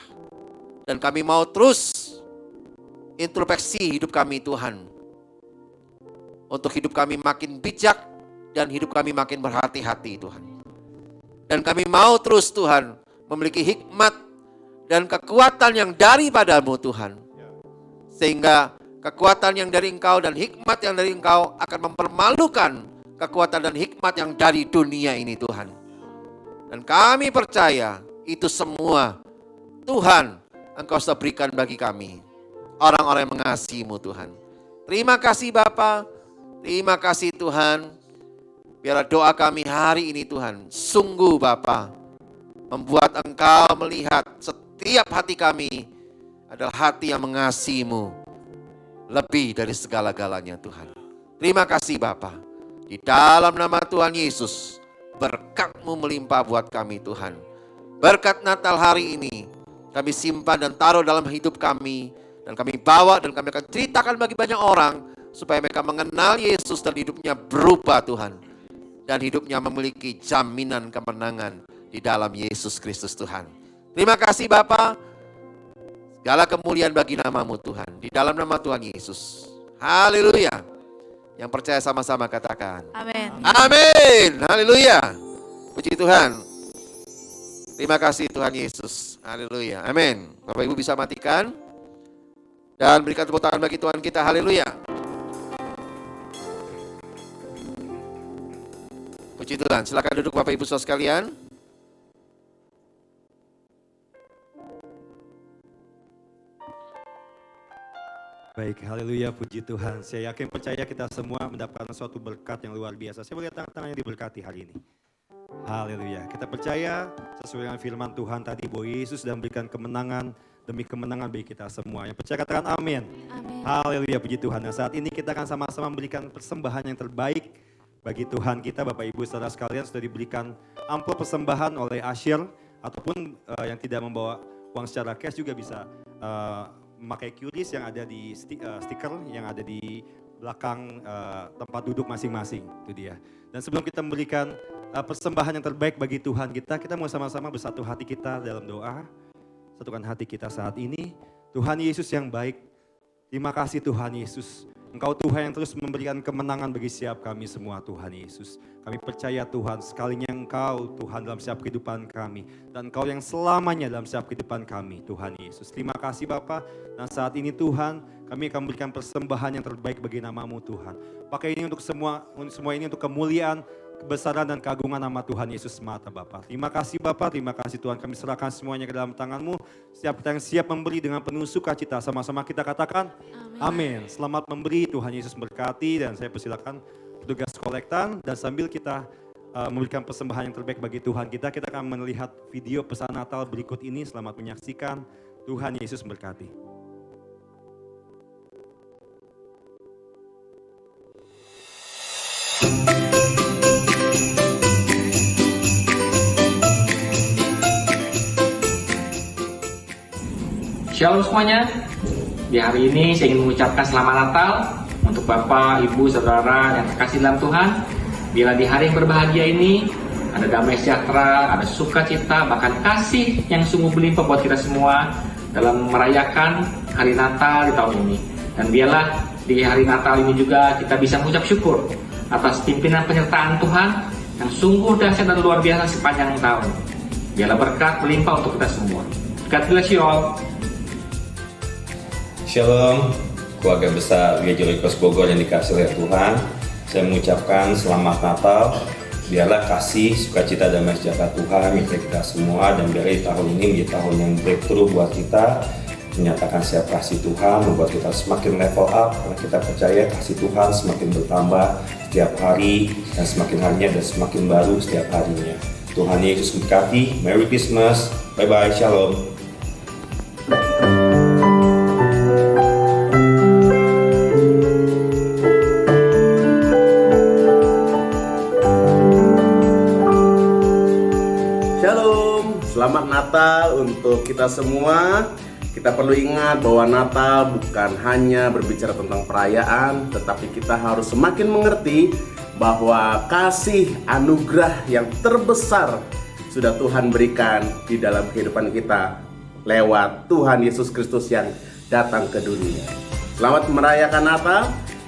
Dan kami mau terus introspeksi hidup kami Tuhan. Untuk hidup kami makin bijak dan hidup kami makin berhati-hati Tuhan. Dan kami mau terus Tuhan memiliki hikmat dan kekuatan yang daripadamu Tuhan. Sehingga kekuatan yang dari Engkau dan hikmat yang dari Engkau akan mempermalukan kekuatan dan hikmat yang dari dunia ini Tuhan. Dan kami percaya itu semua Tuhan Engkau sudah berikan bagi kami. Orang-orang yang mengasihi-Mu Tuhan. Terima kasih Bapa, terima kasih Tuhan. Biarlah doa kami hari ini Tuhan, sungguh Bapa, membuat Engkau melihat setiap hati kami adalah hati yang mengasihi-Mu lebih dari segala-galanya Tuhan. Terima kasih Bapa. Di dalam nama Tuhan Yesus, berkat-Mu melimpah buat kami Tuhan. Berkat Natal hari ini, kami simpan dan taruh dalam hidup kami. Dan kami bawa dan kami akan ceritakan bagi banyak orang, supaya mereka mengenal Yesus dan hidupnya berubah Tuhan. Dan hidupnya memiliki jaminan kemenangan di dalam Yesus Kristus Tuhan. Terima kasih Bapa. Segala kemuliaan bagi nama-Mu Tuhan. Di dalam nama Tuhan Yesus. Haleluya. Yang percaya sama-sama katakan. Amin. Amin. Haleluya. Puji Tuhan. Terima kasih Tuhan Yesus. Haleluya. Amin. Bapak Ibu bisa matikan. Dan berikan tepuk tangan bagi Tuhan kita. Haleluya. Puji Tuhan. Silakan duduk Bapak Ibu Saudara sekalian. Baik, haleluya, puji Tuhan. Saya yakin percaya kita semua mendapatkan suatu berkat yang luar biasa. Saya melihat tangan-tangan yang diberkati hari ini. Haleluya. Kita percaya sesuai dengan firman Tuhan tadi bahwa Yesus sudah memberikan kemenangan demi kemenangan bagi kita semua. Yang percaya katakan amin. Amin. Haleluya, puji Tuhan. Nah, saat ini kita akan sama-sama memberikan persembahan yang terbaik bagi Tuhan kita. Bapak Ibu Saudara sekalian, sudah diberikan amplop persembahan oleh Asyir, ataupun yang tidak membawa uang secara cash juga bisa memakai QRIS yang ada di stiker yang ada di belakang tempat duduk masing-masing. Itu dia. Dan sebelum kita memberikan persembahan yang terbaik bagi Tuhan kita mau sama-sama bersatu hati kita dalam doa. Satukan hati kita saat ini. Tuhan Yesus yang baik, terima kasih Tuhan Yesus. Engkau Tuhan yang terus memberikan kemenangan bagi setiap kami semua Tuhan Yesus. Kami percaya Tuhan, sekalinya Engkau Tuhan dalam setiap kehidupan kami. Dan Engkau yang selamanya dalam setiap kehidupan kami Tuhan Yesus. Terima kasih Bapa. Dan saat ini Tuhan, Kami akan memberikan persembahan yang terbaik bagi nama-Mu Tuhan. Pakai ini untuk semua ini untuk kemuliaan, kebesaran dan keagungan nama Tuhan Yesus semata Bapa. Terima kasih Bapa, terima kasih Tuhan. Kami serahkan semuanya ke dalam tangan-Mu. Setiap kita yang siap memberi dengan penuh sukacita, sama-sama kita katakan amin. Selamat memberi, Tuhan Yesus berkati, dan saya persilakan petugas kolektan, dan sambil kita memberikan persembahan yang terbaik bagi Tuhan kita akan melihat video pesan Natal berikut ini. Selamat menyaksikan. Tuhan Yesus berkati. Shalom semuanya. Di hari ini saya ingin mengucapkan selamat Natal untuk Bapak, Ibu, Saudara yang terkasih dalam Tuhan. Bila di hari yang berbahagia ini ada damai sejahtera, ada sukacita, bahkan kasih yang sungguh berlimpah buat kita semua dalam merayakan hari Natal di tahun ini. Dan biarlah di hari Natal ini juga kita bisa mengucap syukur atas pimpinan penyertaan Tuhan yang sungguh dahsyat dan luar biasa sepanjang tahun. Biarlah berkat berlimpah untuk kita semua. God bless you all. Shalom, keluarga besar Gereja Oikos Bogor yang dikasihi oleh Tuhan. Saya mengucapkan selamat Natal. Biarlah kasih, sukacita, damai sejahtera Tuhan milik kita semua, dan biarlah tahun ini menjadi tahun yang breakthrough buat kita, menyatakan siap kasih Tuhan, membuat kita semakin level up, karena kita percaya kasih Tuhan semakin bertambah setiap hari, dan semakin harinya dan semakin baru setiap harinya. Tuhan Yesus memberkati. Merry Christmas. Bye-bye. Shalom. Selamat Natal untuk kita semua. Kita perlu ingat bahwa Natal bukan hanya berbicara tentang perayaan, tetapi kita harus semakin mengerti bahwa kasih anugerah yang terbesar sudah Tuhan berikan di dalam kehidupan kita lewat Tuhan Yesus Kristus yang datang ke dunia. Selamat merayakan Natal.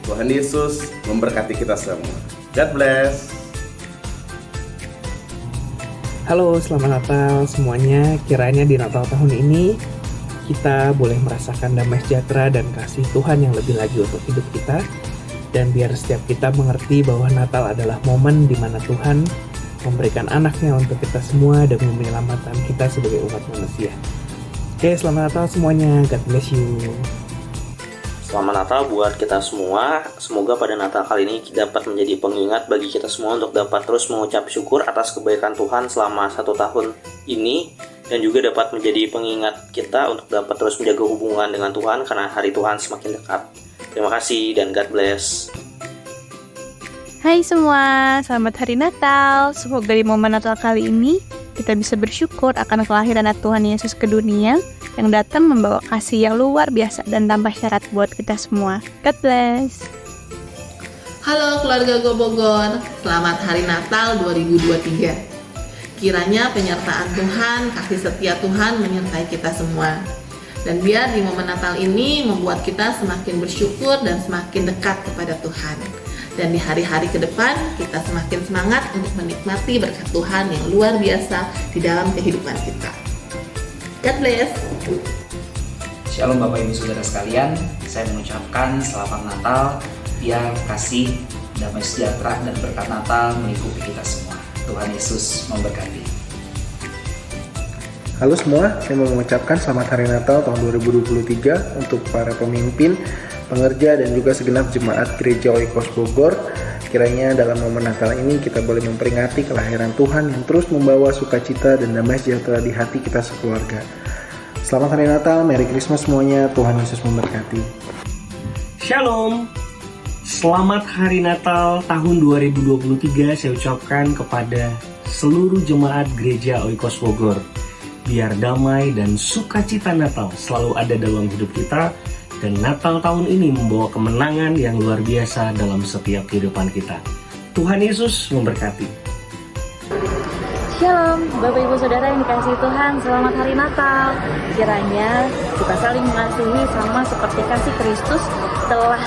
Tuhan Yesus memberkati kita semua. God bless. Halo, selamat Natal semuanya. Kiranya di Natal tahun ini kita boleh merasakan damai sejahtera dan kasih Tuhan yang lebih lagi untuk hidup kita. Dan biar setiap kita mengerti bahwa Natal adalah momen di mana Tuhan memberikan anaknya untuk kita semua demi menyelamatkan kita sebagai umat manusia. Oke, selamat Natal semuanya. God bless you. Selamat Natal buat kita semua. Semoga pada Natal kali ini dapat menjadi pengingat bagi kita semua untuk dapat terus mengucap syukur atas kebaikan Tuhan selama 1 tahun ini, dan juga dapat menjadi pengingat kita untuk dapat terus menjaga hubungan dengan Tuhan karena hari Tuhan semakin dekat. Terima kasih dan God bless. Hai semua, selamat hari Natal. Semoga di momen Natal kali ini kita bisa bersyukur akan kelahiran Tuhan Yesus ke dunia yang datang membawa kasih yang luar biasa dan tanpa syarat buat kita semua. God bless. Halo keluarga Go Bogor, selamat hari Natal 2023. Kiranya penyertaan Tuhan, kasih setia Tuhan menyertai kita semua. Dan biar di momen Natal ini membuat kita semakin bersyukur dan semakin dekat kepada Tuhan. Dan di hari-hari ke depan kita semakin semangat untuk menikmati berkat Tuhan yang luar biasa di dalam kehidupan kita. God bless. Shalom Bapak Ibu Saudara sekalian, saya mengucapkan selamat Natal. Biar kasih, damai sejahtera dan berkat Natal meliputi kita semua. Tuhan Yesus memberkati. Halo semua, saya mau mengucapkan selamat hari Natal tahun 2023 untuk para pemimpin, pengerja, dan juga segenap jemaat Gereja Oikos Bogor. Kiranya dalam momen Natal ini kita boleh memperingati kelahiran Tuhan yang terus membawa sukacita dan damai sejahtera di hati kita sekeluarga. Selamat hari Natal, Merry Christmas semuanya, Tuhan Yesus memberkati. Shalom, selamat hari Natal tahun 2023 saya ucapkan kepada seluruh jemaat Gereja Oikos Bogor. Biar damai dan sukacita Natal selalu ada dalam hidup kita, dan Natal tahun ini membawa kemenangan yang luar biasa dalam setiap kehidupan kita. Tuhan Yesus memberkati. Shalom, Bapak Ibu Saudara yang dikasihi Tuhan, selamat hari Natal. Kiranya kita saling mengasihi sama seperti kasih Kristus telah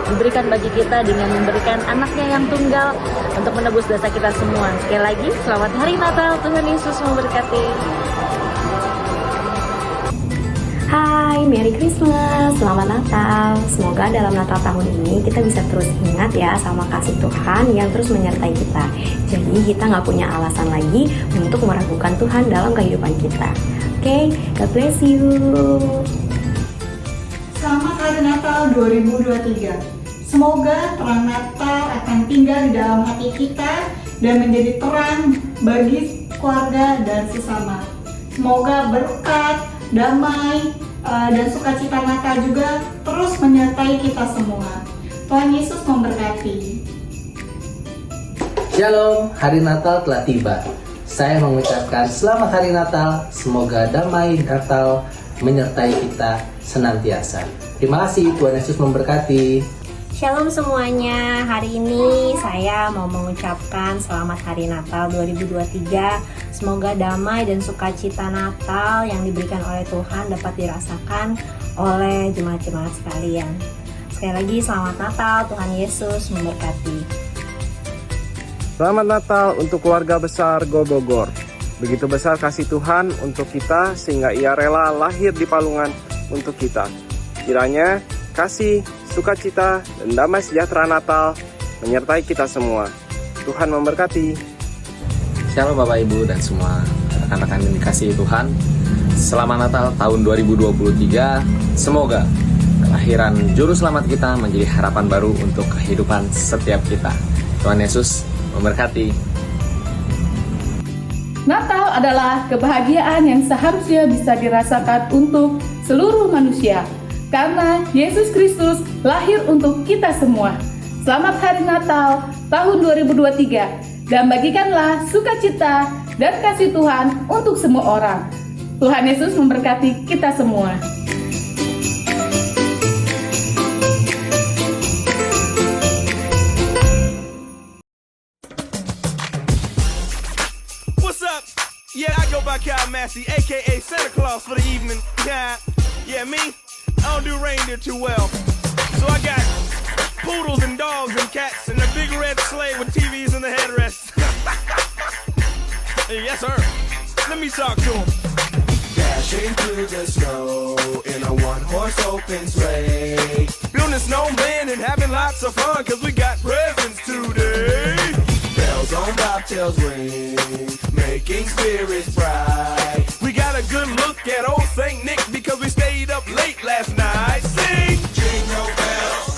diberikan bagi kita dengan memberikan anaknya yang tunggal untuk menebus dosa kita semua. Sekali lagi, selamat hari Natal, Tuhan Yesus memberkati. Hai, Merry Christmas, Selamat Natal. Semoga dalam Natal tahun ini kita bisa terus ingat ya sama kasih Tuhan yang terus menyertai kita. Jadi kita nggak punya alasan lagi untuk meragukan Tuhan dalam kehidupan kita. Oke, God bless you. Selamat Hari Natal 2023. Semoga terang Natal akan tinggal di dalam hati kita dan menjadi terang bagi keluarga dan sesama. Semoga berkat, damai, dan sukacita Natal juga terus menyertai kita semua. Tuhan Yesus memberkati. Shalom, Hari Natal telah tiba. Saya mengucapkan selamat Hari Natal. Semoga damai Natal menyertai kita senantiasa. Terima kasih, Tuhan Yesus memberkati. Shalom semuanya, hari ini saya mau mengucapkan selamat Hari Natal 2023. Semoga damai dan sukacita Natal yang diberikan oleh Tuhan dapat dirasakan oleh jemaat-jemaat sekalian. Sekali lagi selamat Natal, Tuhan Yesus memberkati. Selamat Natal untuk keluarga besar Go Bogor. Begitu besar kasih Tuhan untuk kita sehingga Ia rela lahir di palungan untuk kita. Kiranya kasih, sukacita, dan damai sejahtera Natal menyertai kita semua. Tuhan memberkati. Shalom Bapak Ibu dan semua rekan-rekan yang dikasihi Tuhan. Selamat Natal tahun 2023. Semoga kelahiran Juru Selamat kita menjadi harapan baru untuk kehidupan setiap kita. Tuhan Yesus memberkati. Natal adalah kebahagiaan yang seharusnya bisa dirasakan untuk seluruh manusia. Karena Yesus Kristus lahir untuk kita semua. Selamat Hari Natal tahun 2023 dan bagikanlah sukacita dan kasih Tuhan untuk semua orang. Tuhan Yesus memberkati kita semua. What's up? Yeah, I go by Kyle Massey, aka Santa Claus for the evening. Yeah, me? I don't do reindeer too well. So I got poodles and dogs and cats and a big red sleigh with TVs in the headrest. Yes, sir. Let me talk to him. Dashing through the snow in a one-horse open sleigh. Building snowmen and having lots of fun cause we got presents today. Bells on bobtails ring, making spirits bright. We got a good look at old Saint Nick because we stayed up late last night. Sing! Jingle bells,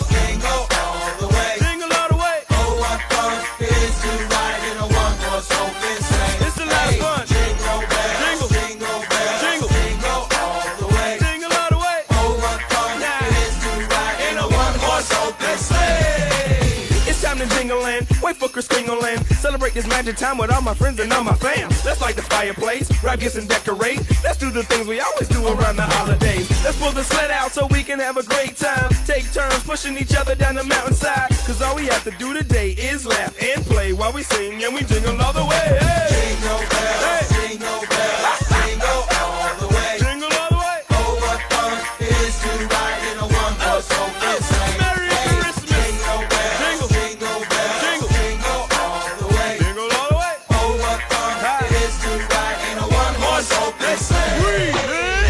jingle all the way. Jingle all the way. Oh, what fun it is to ride in a one-horse open sleigh. It's the last fun. Jingle bells, Jingle. jingle bells, Jingle. jingle all the way. Jingle all the way. Oh, what fun it is to ride in a one-horse open sleigh. It's time to jingle and wait for Chris Kringle and celebrate this magic time with all my friends and all my fam. Let's light the fireplace, grab gifts and decorate. Let's do the things we always do around the holidays. Let's pull the sled out so we can have a great time. Take turns pushing each other down the mountainside. Cause all we have to do today is laugh and play while we sing and we jingle all the way. Hey. Jingle bells, Hey. jingle bells, jingle all the way. Jingle all the way. Oh, what fun it is to ride in a one-horse open sleigh. Merry Christmas. Jingle bells, Jingle. jingle bells, Jingle. jingle all the way. Jingle all the way. Oh, what fun it is to ride in a one-horse open sleigh.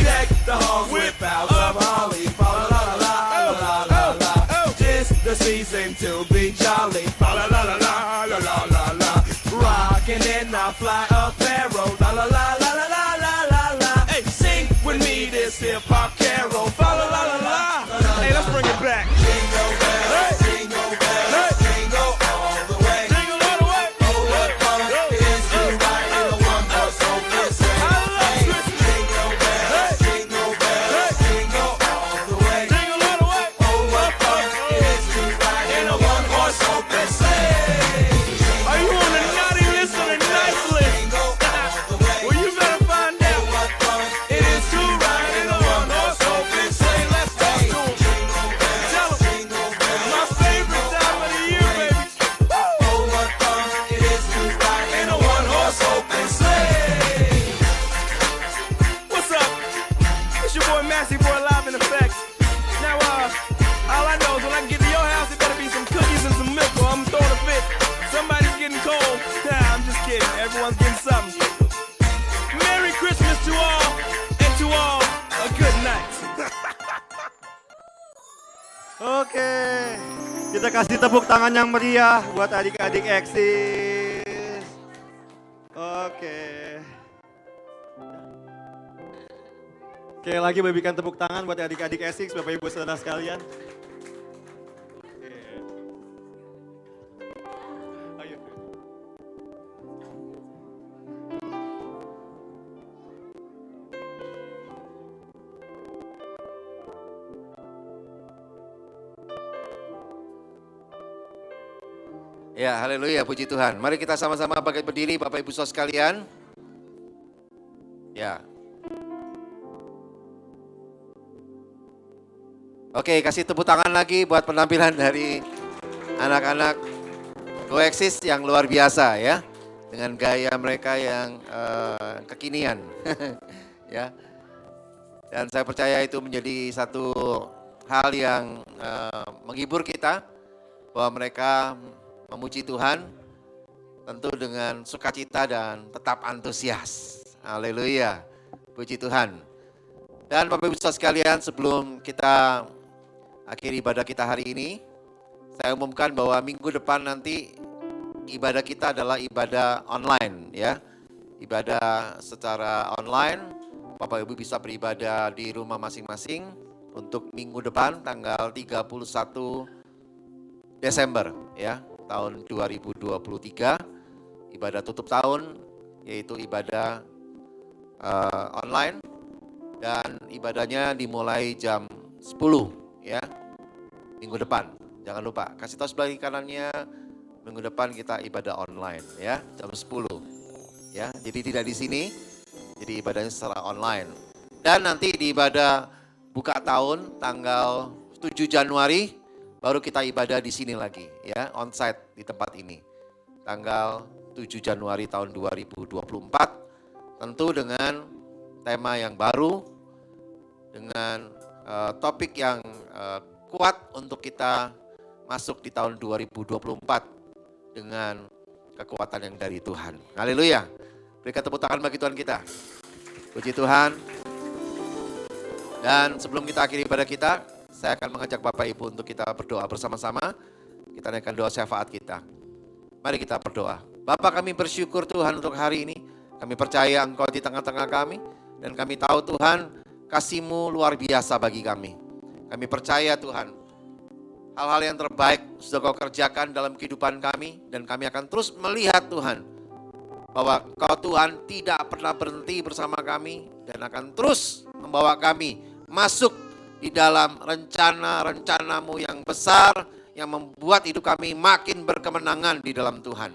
Deck the halls with boughs of holly, fa la la la la la la la. Tis the season to be jolly, fa la la la la la la la la. Rockin' in a fly apparel, la la la la la la la la la. Hey, sing with me this hip hop carol, fa la la la la. Hey, let's bring it back. Jingle bells, jingle bells, jingle all the way. Jingle all the way. Oh, what fun it is to ride in a one-horse open sleigh. I love Christmas. Jingle bells, jingle bells, jingle all the way. Jingle all the way. Oh, what fun it is to ride in a one-horse open sleigh. Are you on the naughty list or the nice list? Jingle all the way. Well, you better find out. What fun it is to ride in a one-horse open sleigh. Let's talk to 'em. Tell 'em. Jingle bells, My favorite time of the year, baby. oh, what fun it is to ride in a one-horse open sleigh. What's up? It's your boy Massey, boy live in effect. Now, all I know is when I get to your house, it better be some cookies and some milk, or I'm throwing a fit. Somebody's getting cold. Nah, I'm just kidding. Everyone's getting something. Merry Christmas to all, and to all Oke, kita kasih tepuk tangan yang meriah buat adik-adik Eksis. Oke. Oke, lagi berikan tepuk tangan buat adik-adik Eksis, Bapak Ibu Saudara sekalian. Oke. Ayo. Ya, haleluya, puji Tuhan. Mari kita sama-sama bangkit berdiri, Bapak Ibu Saudara sekalian. Ya. Oke, kasih tepuk tangan lagi buat penampilan dari anak-anak Goexis yang luar biasa ya. Dengan gaya mereka yang kekinian. Ya. Dan saya percaya itu menjadi satu hal yang menghibur kita, bahwa mereka memuji Tuhan tentu dengan sukacita dan tetap antusias. Haleluya. Puji Tuhan. Dan Bapak Ibu Saudara sekalian, sebelum kita akhiri ibadah kita hari ini, saya umumkan bahwa minggu depan nanti ibadah kita adalah ibadah online ya. Ibadah secara online. Bapak Ibu bisa beribadah di rumah masing-masing untuk minggu depan tanggal 31 Desember ya. Tahun 2023, ibadah tutup tahun, yaitu ibadah online, dan ibadahnya dimulai jam 10 ya, minggu depan. Jangan lupa, kasih tahu sebelah kanannya, minggu depan kita ibadah online ya, jam 10 ya. Jadi tidak di sini, jadi ibadahnya secara online. Dan nanti di ibadah buka tahun tanggal 7 Januari, baru kita ibadah di sini lagi ya, onsite di tempat ini. Tanggal 7 Januari tahun 2024, tentu dengan tema yang baru, dengan topik yang kuat untuk kita masuk di tahun 2024 dengan kekuatan yang dari Tuhan. Haleluya. Berikan tepuk tangan bagi Tuhan kita. Puji Tuhan. Dan sebelum kita akhiri ibadah kita, saya akan mengajak Bapak Ibu untuk kita berdoa bersama-sama. Kita naikkan doa syafaat kita. Mari kita berdoa. Bapa, kami bersyukur Tuhan untuk hari ini. Kami percaya Engkau di tengah-tengah kami. Dan kami tahu Tuhan, kasih-Mu luar biasa bagi kami. Kami percaya Tuhan, hal-hal yang terbaik sudah Kau kerjakan dalam kehidupan kami. Dan kami akan terus melihat Tuhan, bahwa Kau Tuhan tidak pernah berhenti bersama kami. Dan akan terus membawa kami masuk di dalam rencana-rencana-Mu yang besar, yang membuat hidup kami makin berkemenangan di dalam Tuhan.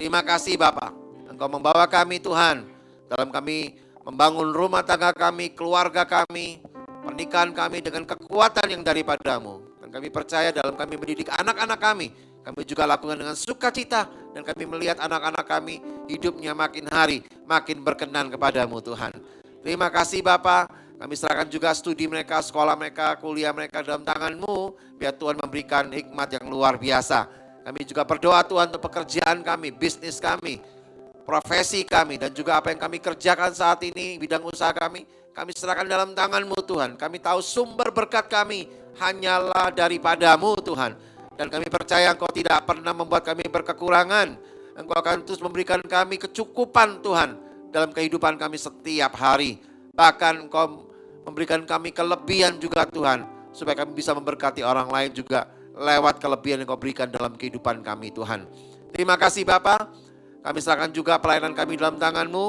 Terima kasih Bapa, Engkau membawa kami Tuhan, dalam kami membangun rumah tangga kami, keluarga kami, pernikahan kami dengan kekuatan yang daripada-Mu. Dan kami percaya dalam kami mendidik anak-anak kami juga lakukan dengan sukacita, dan kami melihat anak-anak kami hidupnya makin hari, makin berkenan kepada-Mu Tuhan. Terima kasih Bapa. Kami serahkan juga studi mereka, sekolah mereka, kuliah mereka dalam tangan-Mu. Biar Tuhan memberikan hikmat yang luar biasa. Kami juga berdoa Tuhan untuk pekerjaan kami, bisnis kami, profesi kami, dan juga apa yang kami kerjakan saat ini, bidang usaha kami. Kami serahkan dalam tangan-Mu Tuhan. Kami tahu sumber berkat kami hanyalah daripada-Mu Tuhan. Dan kami percaya Engkau tidak pernah membuat kami berkekurangan. Engkau akan terus memberikan kami kecukupan Tuhan dalam kehidupan kami setiap hari. Bahkan Engkau memberikan kami kelebihan juga Tuhan, supaya kami bisa memberkati orang lain juga lewat kelebihan yang Kau berikan dalam kehidupan kami Tuhan. Terima kasih Bapa. Kami serahkan juga pelayanan kami dalam tangan-Mu.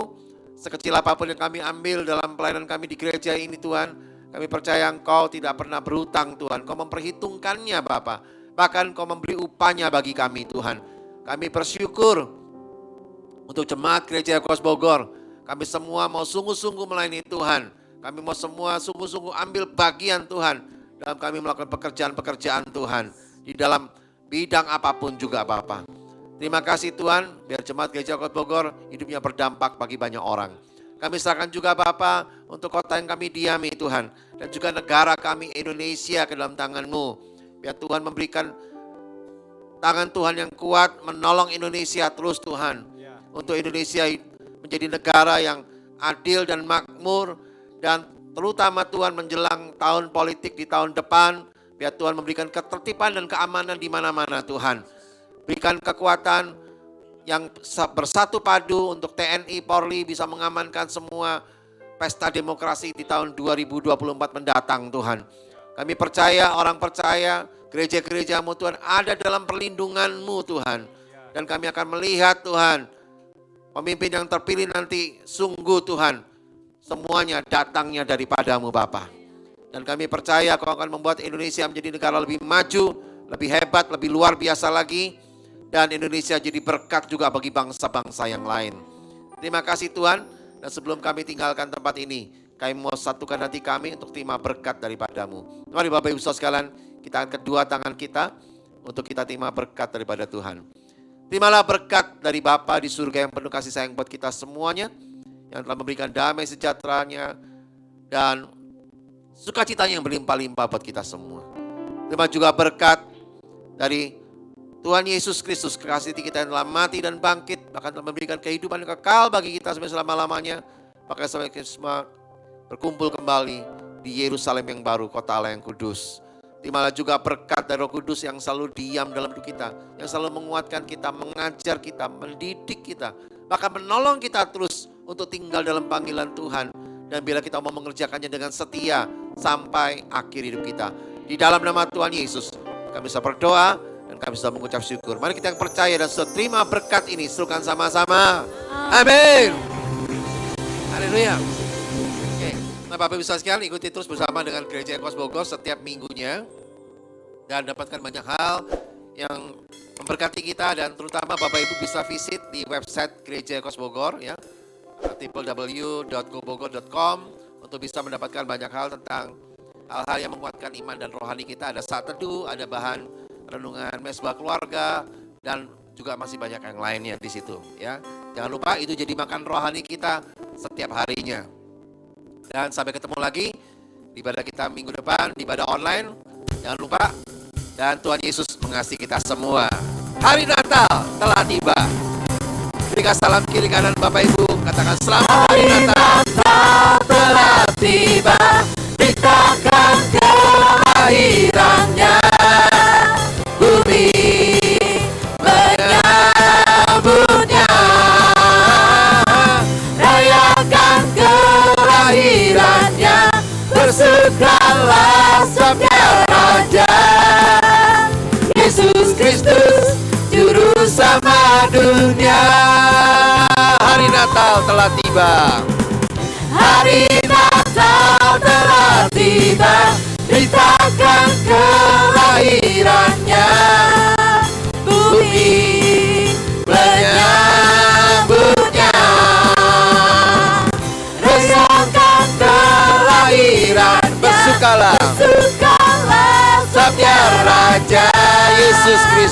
Sekecil apapun yang kami ambil dalam pelayanan kami di gereja ini Tuhan, kami percaya Engkau tidak pernah berhutang Tuhan. Kau memperhitungkannya Bapa. Bahkan Kau memberi upahnya bagi kami Tuhan. Kami bersyukur untuk jemaat gereja Oikos Bogor. Kami semua mau sungguh-sungguh melayani Tuhan. Kami mau semua sungguh-sungguh ambil bagian Tuhan dalam kami melakukan pekerjaan-pekerjaan Tuhan di dalam bidang apapun juga Bapa. Terima kasih Tuhan, biar jemaat gereja Oikos Bogor hidupnya berdampak bagi banyak orang. Kami serahkan juga Bapa untuk kota yang kami diami Tuhan, dan juga negara kami Indonesia ke dalam tangan-Mu. Biar Tuhan memberikan tangan Tuhan yang kuat menolong Indonesia terus Tuhan. Untuk Indonesia menjadi negara yang adil dan makmur, dan terutama Tuhan menjelang tahun politik di tahun depan, Biar Tuhan memberikan ketertiban dan keamanan di mana-mana Tuhan. Berikan kekuatan yang bersatu padu untuk TNI, Polri bisa mengamankan semua pesta demokrasi di tahun 2024 mendatang Tuhan. Kami percaya, orang percaya, gereja-gerejamu Tuhan ada dalam perlindungan-Mu Tuhan. Dan kami akan melihat Tuhan, pemimpin yang terpilih nanti sungguh Tuhan, semuanya datangnya daripada-Mu Bapa. Dan kami percaya Kau akan membuat Indonesia menjadi negara lebih maju, lebih hebat, lebih luar biasa lagi. Dan Indonesia jadi berkat juga bagi bangsa-bangsa yang lain. Terima kasih Tuhan. Dan sebelum kami tinggalkan tempat ini, kami mau satukan hati kami untuk terima berkat daripada-Mu. Mari Bapak Ibu Saudara sekalian, kita angkat kedua tangan kita untuk kita terima berkat daripada Tuhan. Terimalah berkat dari Bapa di surga yang penuh kasih sayang buat kita semuanya, yang telah memberikan damai sejahteranya dan sukacitanya yang berlimpah-limpah buat kita semua. Terima juga berkat dari Tuhan Yesus Kristus, kekasih kita yang telah mati dan bangkit, bahkan telah memberikan kehidupan yang kekal bagi kita sampai selama-lamanya. Maka sampai kita semua berkumpul kembali di Yerusalem yang baru, kota Allah yang kudus. Terimalah juga berkat dari Roh Kudus yang selalu diam dalam hidup kita, yang selalu menguatkan kita, mengajar kita, mendidik kita, bahkan menolong kita terus untuk tinggal dalam panggilan Tuhan. Dan bila kita mau mengerjakannya dengan setia sampai akhir hidup kita. Di dalam nama Tuhan Yesus, kami bisa berdoa dan kami sudah mengucap syukur. Mari kita yang percaya dan sudah terima berkat ini, serukan sama-sama. Amin. Haleluya. Oke, nah Bapak Ibu sekalian ikuti terus bersama dengan Gereja Oikos Bogor setiap minggunya. Dan dapatkan banyak hal yang memberkati kita, dan terutama Bapak Ibu bisa visit di website Gereja Oikos Bogor ya. www.gobogor.com untuk bisa mendapatkan banyak hal tentang hal-hal yang menguatkan iman dan rohani kita. Ada saat teduh, ada bahan renungan mesbah keluarga, dan juga masih banyak yang lainnya di situ ya. Jangan lupa itu jadi makan rohani kita setiap harinya. Dan sampai ketemu lagi di ibadah kita minggu depan, di ibadah online. Jangan lupa, dan Tuhan Yesus mengasihi kita semua. Hari Natal telah tiba. Berikan salam kiri kanan Bapak Ibu, katakan selamat Hari Natal telah tiba, beritakan kelahirannya, bumi menyambutnya, rayakan kelahirannya, bersukalah sabda Raja Yesus Kristus Juru Selamat dunia. Hari Natal telah tiba. Hari Natal telah tiba, beritakan kelahirannya, bumi menyambutnya, rayakan kelahiran, bersukalah sabda Raja Yesus Kristus